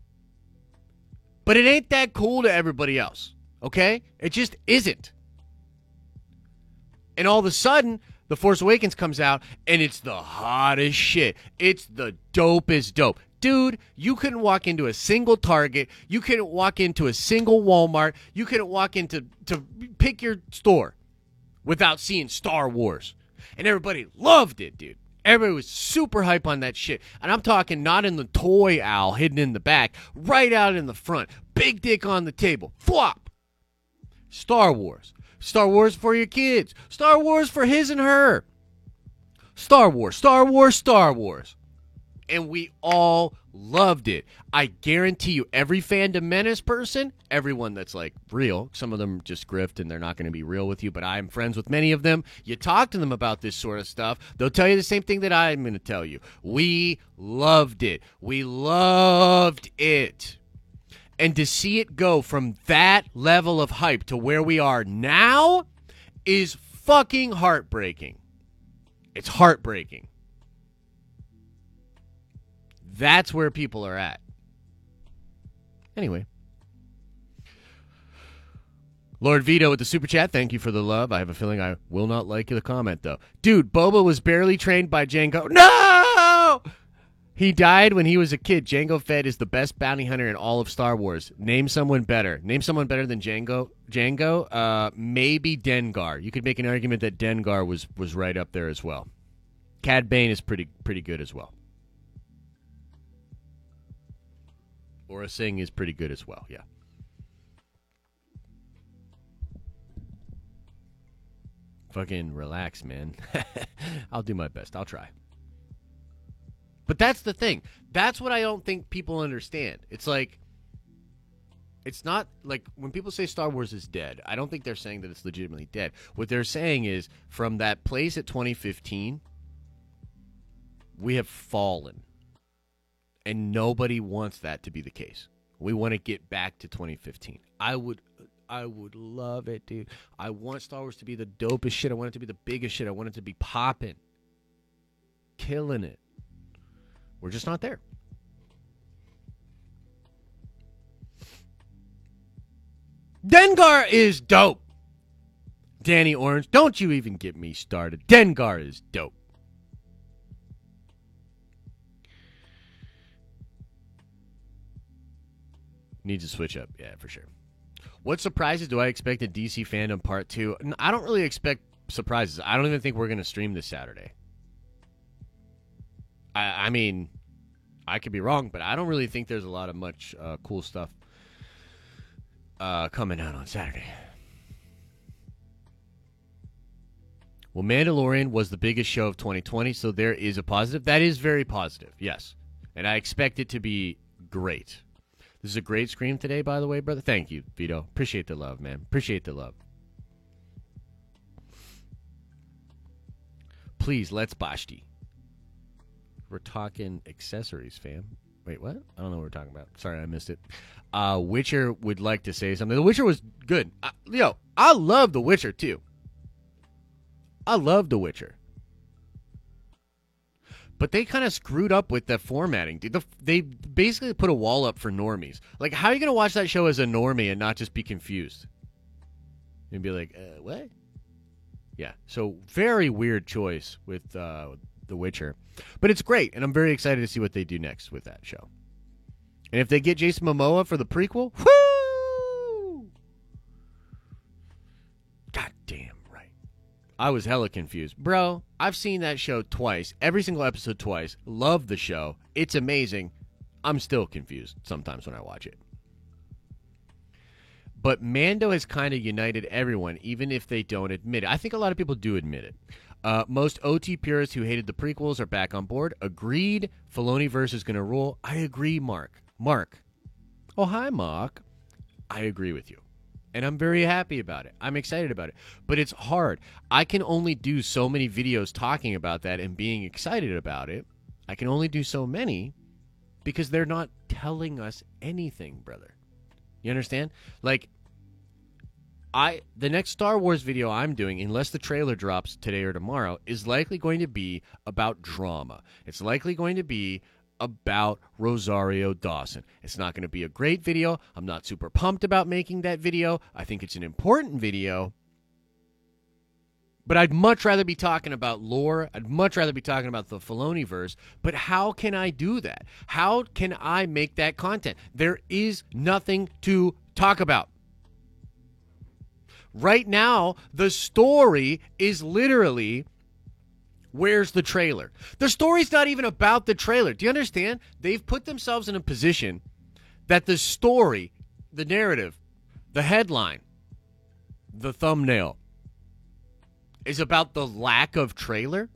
Speaker 1: But it ain't that cool to everybody else, okay? It just isn't. And all of a sudden, The Force Awakens comes out, and it's the hottest shit. It's the dopest dope. Dude, you couldn't walk into a single Target. You couldn't walk into a single Walmart. You couldn't walk into to pick your store without seeing Star Wars. And everybody loved it, dude. Everybody was super hype on that shit. And I'm talking not in the toy aisle hidden in the back, right out in the front. Big dick on the table. Flop. Star Wars. Star Wars for your kids. Star Wars for his and her. Star Wars, Star Wars, Star Wars. And we all loved it. I guarantee you, every Fandom Menace person, everyone that's like real, some of them just grift and they're not going to be real with you, but I'm friends with many of them. You talk to them about this sort of stuff, they'll tell you the same thing that I'm going to tell you. We loved it. We loved it. And to see it go from that level of hype to where we are now is fucking heartbreaking. It's heartbreaking. That's where people are at. Anyway. Lord Vito with the super chat. Thank you for the love. I have a feeling I will not like the comment, though. Dude, Boba was barely trained by Jango. No! He died when he was a kid. Jango Fett is the best bounty hunter in all of Star Wars. Name someone better. Name someone better than Jango. Maybe Dengar. You could make an argument that Dengar was right up there as well. Cad Bane is pretty good as well. Aura Singh is pretty good as well, yeah. Fucking relax, man. I'll do my best. I'll try. But that's the thing. That's what I don't think people understand. It's like, it's not like when people say Star Wars is dead, I don't think they're saying that it's legitimately dead. What they're saying is from that place at 2015, we have fallen. And nobody wants that to be the case. We want to get back to 2015. I would love it, dude. I want Star Wars to be the dopest shit. I want it to be the biggest shit. I want it to be popping. Killing it. We're just not there. Dengar is dope. Danny Orange, don't you even get me started. Dengar is dope. Needs to switch up. Yeah, for sure. What surprises do I expect at DC Fandom Part 2? I don't really expect surprises. I don't even think we're going to stream this Saturday. I mean, I could be wrong, but I don't really think there's a lot of much cool stuff coming out on Saturday. Well, Mandalorian was the biggest show of 2020, so there is a positive. That is very positive, yes. And I expect it to be great. This is a great stream today, by the way, brother. Thank you, Vito. Appreciate the love, man. Appreciate the love. Please, let's Bashti. We're talking accessories, fam. Wait, what? I don't know what we're talking about. Sorry, I missed it. Witcher would like to say something. The Witcher was good. I love The Witcher, too. I love The Witcher. But they kind of screwed up with the formatting, dude. They basically put a wall up for normies. Like, how are you going to watch that show as a normie and not just be confused? And be like, what? Yeah, so very weird choice with The Witcher. But it's great, and I'm very excited to see what they do next with that show. And if they get Jason Momoa for the prequel, whoo! God damn. I was hella confused. Bro, I've seen that show twice. Every single episode twice. Love the show. It's amazing. I'm still confused sometimes when I watch it. But Mando has kind of united everyone, even if they don't admit it. I think a lot of people do admit it. Most OT purists who hated the prequels are back on board. Agreed. Filoniverse is going to rule. I agree, Mark. Oh, hi, Mark. I agree with you. And I'm very happy about it. I'm excited about it. But it's hard. I can only do so many videos talking about that and being excited about it. I can only do so many because they're not telling us anything, brother. You understand? Like, the next Star Wars video I'm doing, unless the trailer drops today or tomorrow, is likely going to be about drama. It's likely going to be about Rosario Dawson. It's not going to be a great video. I'm not super pumped about making that video. I think it's an important video. But I'd much rather be talking about lore. I'd much rather be talking about the Filoniverse. But how can I do that? How can I make that content? There is nothing to talk about. Right now, the story is literally, where's the trailer? The story's not even about the trailer. Do you understand? They've put themselves in a position that the story, the narrative, the headline, the thumbnail is about the lack of trailer.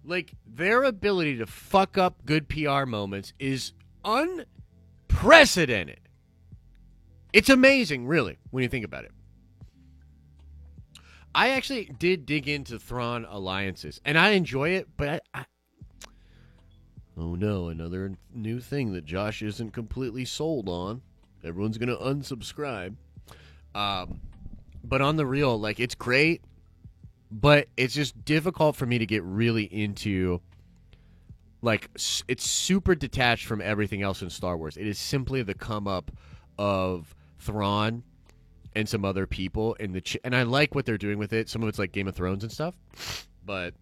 Speaker 1: Like, their ability to fuck up good PR moments is unprecedented. It's amazing, really, when you think about it. I actually did dig into Thrawn alliances, and I enjoy it, but oh no, another new thing that Josh isn't completely sold on. Everyone's going to unsubscribe. But on the real, like, it's great, but it's just difficult for me to get really into, like, it's super detached from everything else in Star Wars. It is simply the come up of Thrawn and some other people in the and I like what they're doing with it. Some of it's like Game of Thrones and stuff, but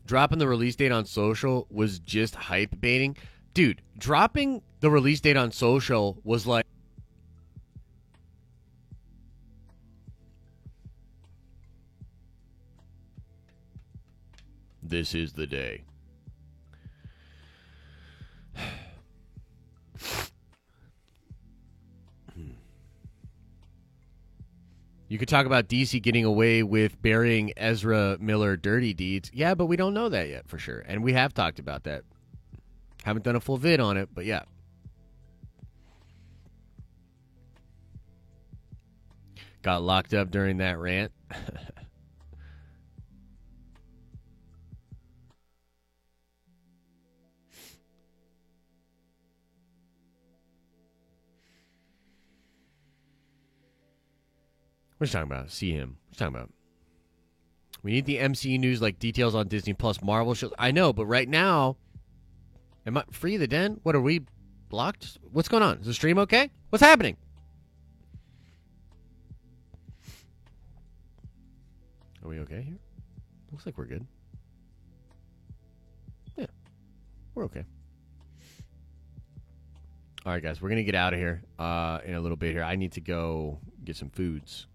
Speaker 1: dropping the release date on social was just hype baiting. Dude, dropping the release date on social was like, this is the day. You could talk about DC getting away with burying Ezra Miller dirty deeds. Yeah, but we don't know that yet for sure. And we have talked about that. Haven't done a full vid on it, but yeah. Got locked up during that rant. What are you talking about? See him. What are you talking about? We need the MCU news, like details on Disney Plus Marvel shows. I know, but right now, am I free the den? What, are we blocked? What's going on? Is the stream okay? What's happening? Are we okay here? Looks like we're good. Yeah, we're okay. All right, guys, we're going to get out of here in a little bit here. I need to go get some foods.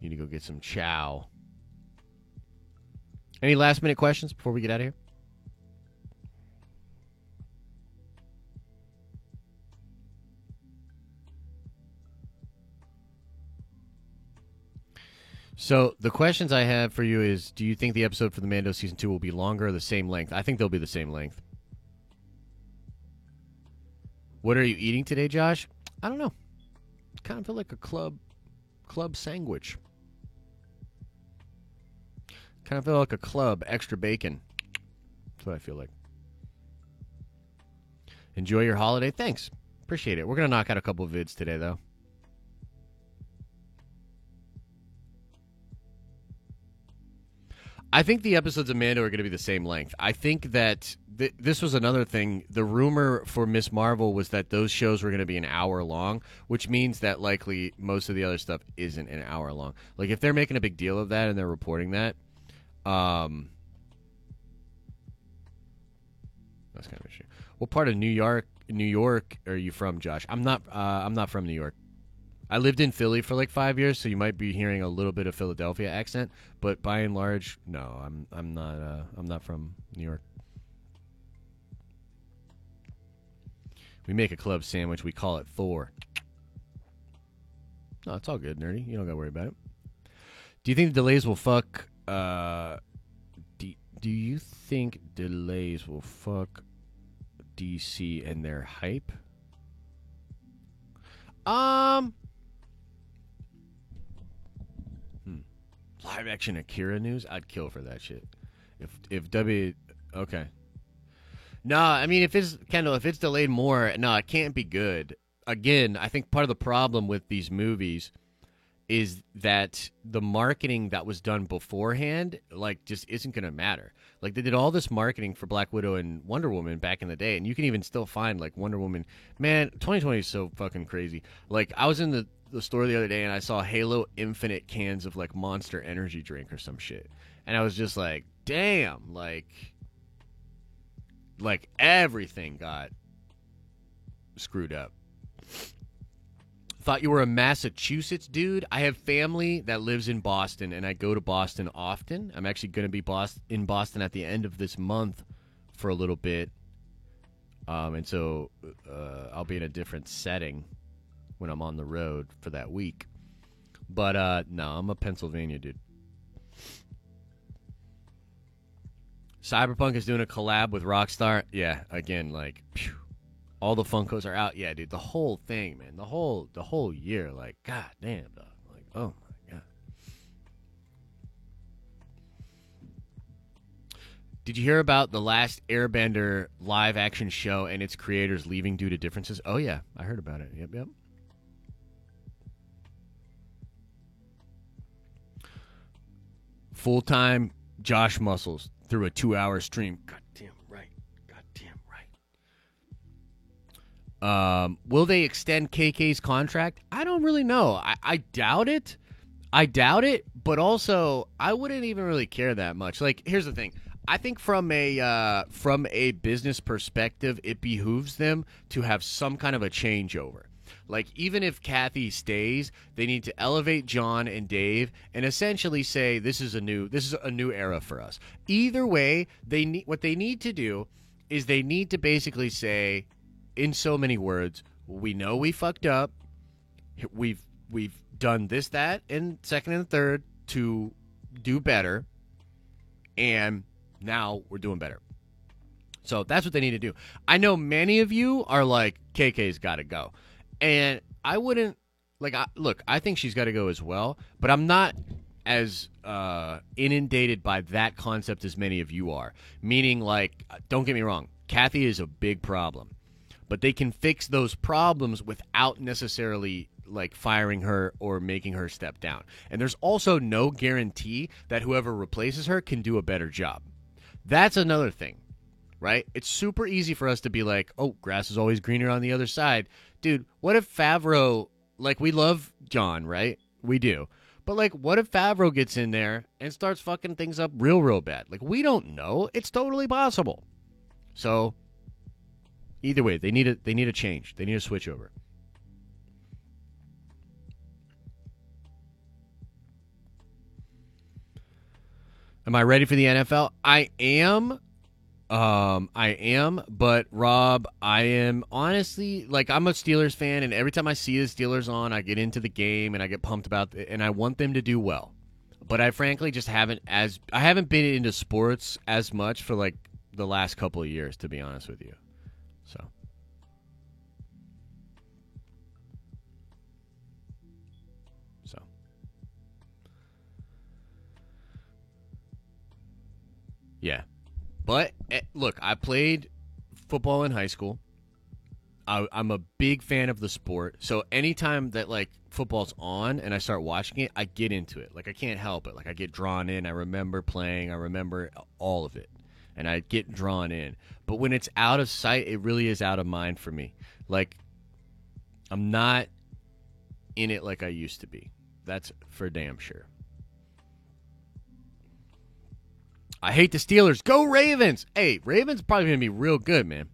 Speaker 1: Need to go get some chow. Any last minute questions before we get out of here? So the questions I have for you is, do you think the episode for the Mando Season 2 will be longer or the same length? I think they'll be the same length. What are you eating today, Josh? I don't know. Kind of feel like a club sandwich. Kind of feel like a club, extra bacon. That's what I feel like. Enjoy your holiday. Thanks. Appreciate it. We're going to knock out a couple of vids today, though. I think the episodes of Mando are going to be the same length. I think that this was another thing. The rumor for Miss Marvel was that those shows were going to be an hour long, which means that likely most of the other stuff isn't an hour long. Like, if they're making a big deal of that and they're reporting that, that's kind of an issue. What part of New York are you from, Josh? I'm not from New York. I lived in Philly for like 5 years, so you might be hearing a little bit of Philadelphia accent, but by and large, no, I'm not from New York. We make a club sandwich. We call it Thor. No, it's all good, nerdy. You don't got to worry about it. Do you think delays will fuck... do you think delays will fuck DC and their hype? Live action Akira news? I'd kill for that shit. Okay. No, I mean, if it's delayed more, no, it can't be good. Again, I think part of the problem with these movies is that the marketing that was done beforehand, like, just isn't going to matter. Like, they did all this marketing for Black Widow and Wonder Woman back in the day, and you can even still find, like, Wonder Woman. Man, 2020 is so fucking crazy. Like, I was in the store the other day, and I saw Halo Infinite cans of, like, Monster Energy drink or some shit. And I was just like, damn, like everything got screwed up. Thought you were a Massachusetts dude. I have family that lives in Boston, and I go to Boston often. I'm actually going to be in Boston at the end of this month for a little bit. And so I'll be in a different setting when I'm on the road for that week. But no, I'm a Pennsylvania dude. Cyberpunk is doing a collab with Rockstar. Yeah, again, like, phew. All the Funkos are out. Yeah, dude, the whole thing, man. The whole year, like, god damn, dog. Like, oh my god. Did you hear about the last Airbender live action show and its creators leaving due to differences? Oh yeah, I heard about it. Yep. Full-time Josh Muscles through a 2-hour stream. Goddamn right. Will they extend KK's contract? I don't really know. I doubt it. But also, I wouldn't even really care that much. Like, here's the thing. I think from a business perspective, it behooves them to have some kind of a changeover. Like, even if Kathy stays, they need to elevate John and Dave and essentially say this is a new era for us. Either way, what they need to do is they need to basically say, in so many words, we know we fucked up. We've done this, that, and second and third to do better, and now we're doing better. So that's what they need to do. I know many of you are like, KK's got to go. And I wouldn't, like, I think she's got to go as well, but I'm not as inundated by that concept as many of you are. Meaning, like, don't get me wrong, Kathy is a big problem, but they can fix those problems without necessarily, like, firing her or making her step down. And there's also no guarantee that whoever replaces her can do a better job. That's another thing, right? It's super easy for us to be like, oh, grass is always greener on the other side. Dude, what if Favreau, like, we love John, right? We do. But, like, what if Favreau gets in there and starts fucking things up real bad? Like, we don't know. It's totally possible. So, either way, they need a change. They need a switch over. Am I ready for the NFL? I am, but Rob, I am honestly, like, I'm a Steelers fan, and every time I see the Steelers on, I get into the game and I get pumped about it, and I want them to do well. But I frankly just haven't been into sports as much for, like, the last couple of years, to be honest with you. So. Yeah. But, look, I played football in high school. I'm a big fan of the sport. So anytime that, like, football's on and I start watching it, I get into it. Like, I can't help it. Like, I get drawn in. I remember playing. I remember all of it. And I get drawn in. But when it's out of sight, it really is out of mind for me. Like, I'm not in it like I used to be. That's for damn sure. I hate the Steelers. Go Ravens! Hey, Ravens probably going to be real good, man.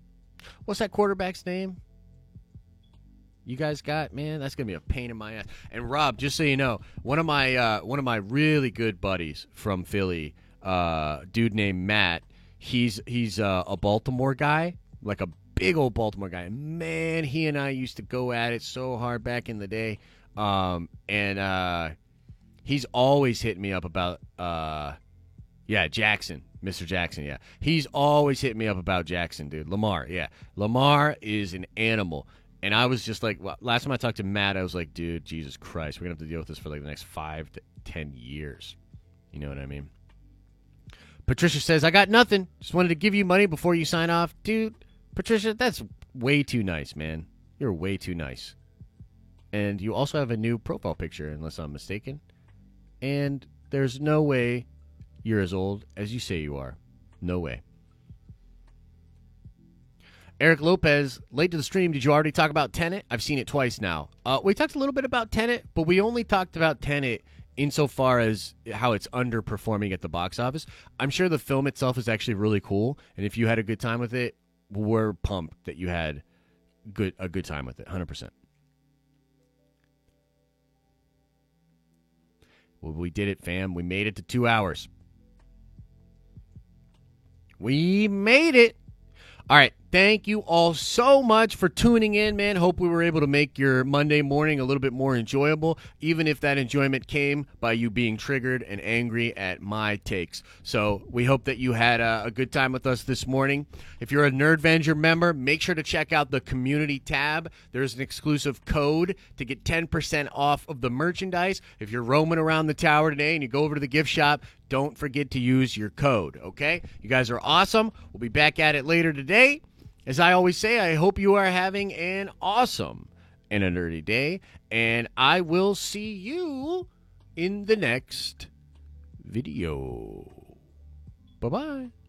Speaker 1: What's that quarterback's name? You guys got, man? That's going to be a pain in my ass. And Rob, just so you know, one of my really good buddies from Philly, dude named Matt, he's a Baltimore guy, like a big old Baltimore guy. Man, he and I used to go at it so hard back in the day. And he's always hitting me up about Jackson, Mr. Jackson. Yeah, he's always hitting me up about Jackson, dude. Lamar, yeah, Lamar is an animal. And I was just like, well, last time I talked to Matt, I was like, dude, Jesus Christ, we're gonna have to deal with this for like the next 5 to 10 years. You know what I mean? Patricia says, I got nothing. Just wanted to give you money before you sign off. Dude, Patricia, that's way too nice, man. You're way too nice. And you also have a new profile picture, unless I'm mistaken. And there's no way you're as old as you say you are. No way. Eric Lopez, late to the stream. Did you already talk about Tenet? I've seen it twice now. We talked a little bit about Tenet, but we only talked about Tenet insofar as how it's underperforming at the box office. I'm sure the film itself is actually really cool, and if you had a good time with it, we're pumped that you had a good time with it, 100%. Well, we did it, fam. We made it to 2 hours. We made it. All right. Thank you all so much for tuning in, man. Hope we were able to make your Monday morning a little bit more enjoyable, even if that enjoyment came by you being triggered and angry at my takes. So we hope that you had a good time with us this morning. If you're a Nerdvenger member, make sure to check out the community tab. There's an exclusive code to get 10% off of the merchandise. If you're roaming around the tower today and you go over to the gift shop, don't forget to use your code, okay? You guys are awesome. We'll be back at it later today. As I always say, I hope you are having an awesome and a nerdy day, and I will see you in the next video. Bye-bye.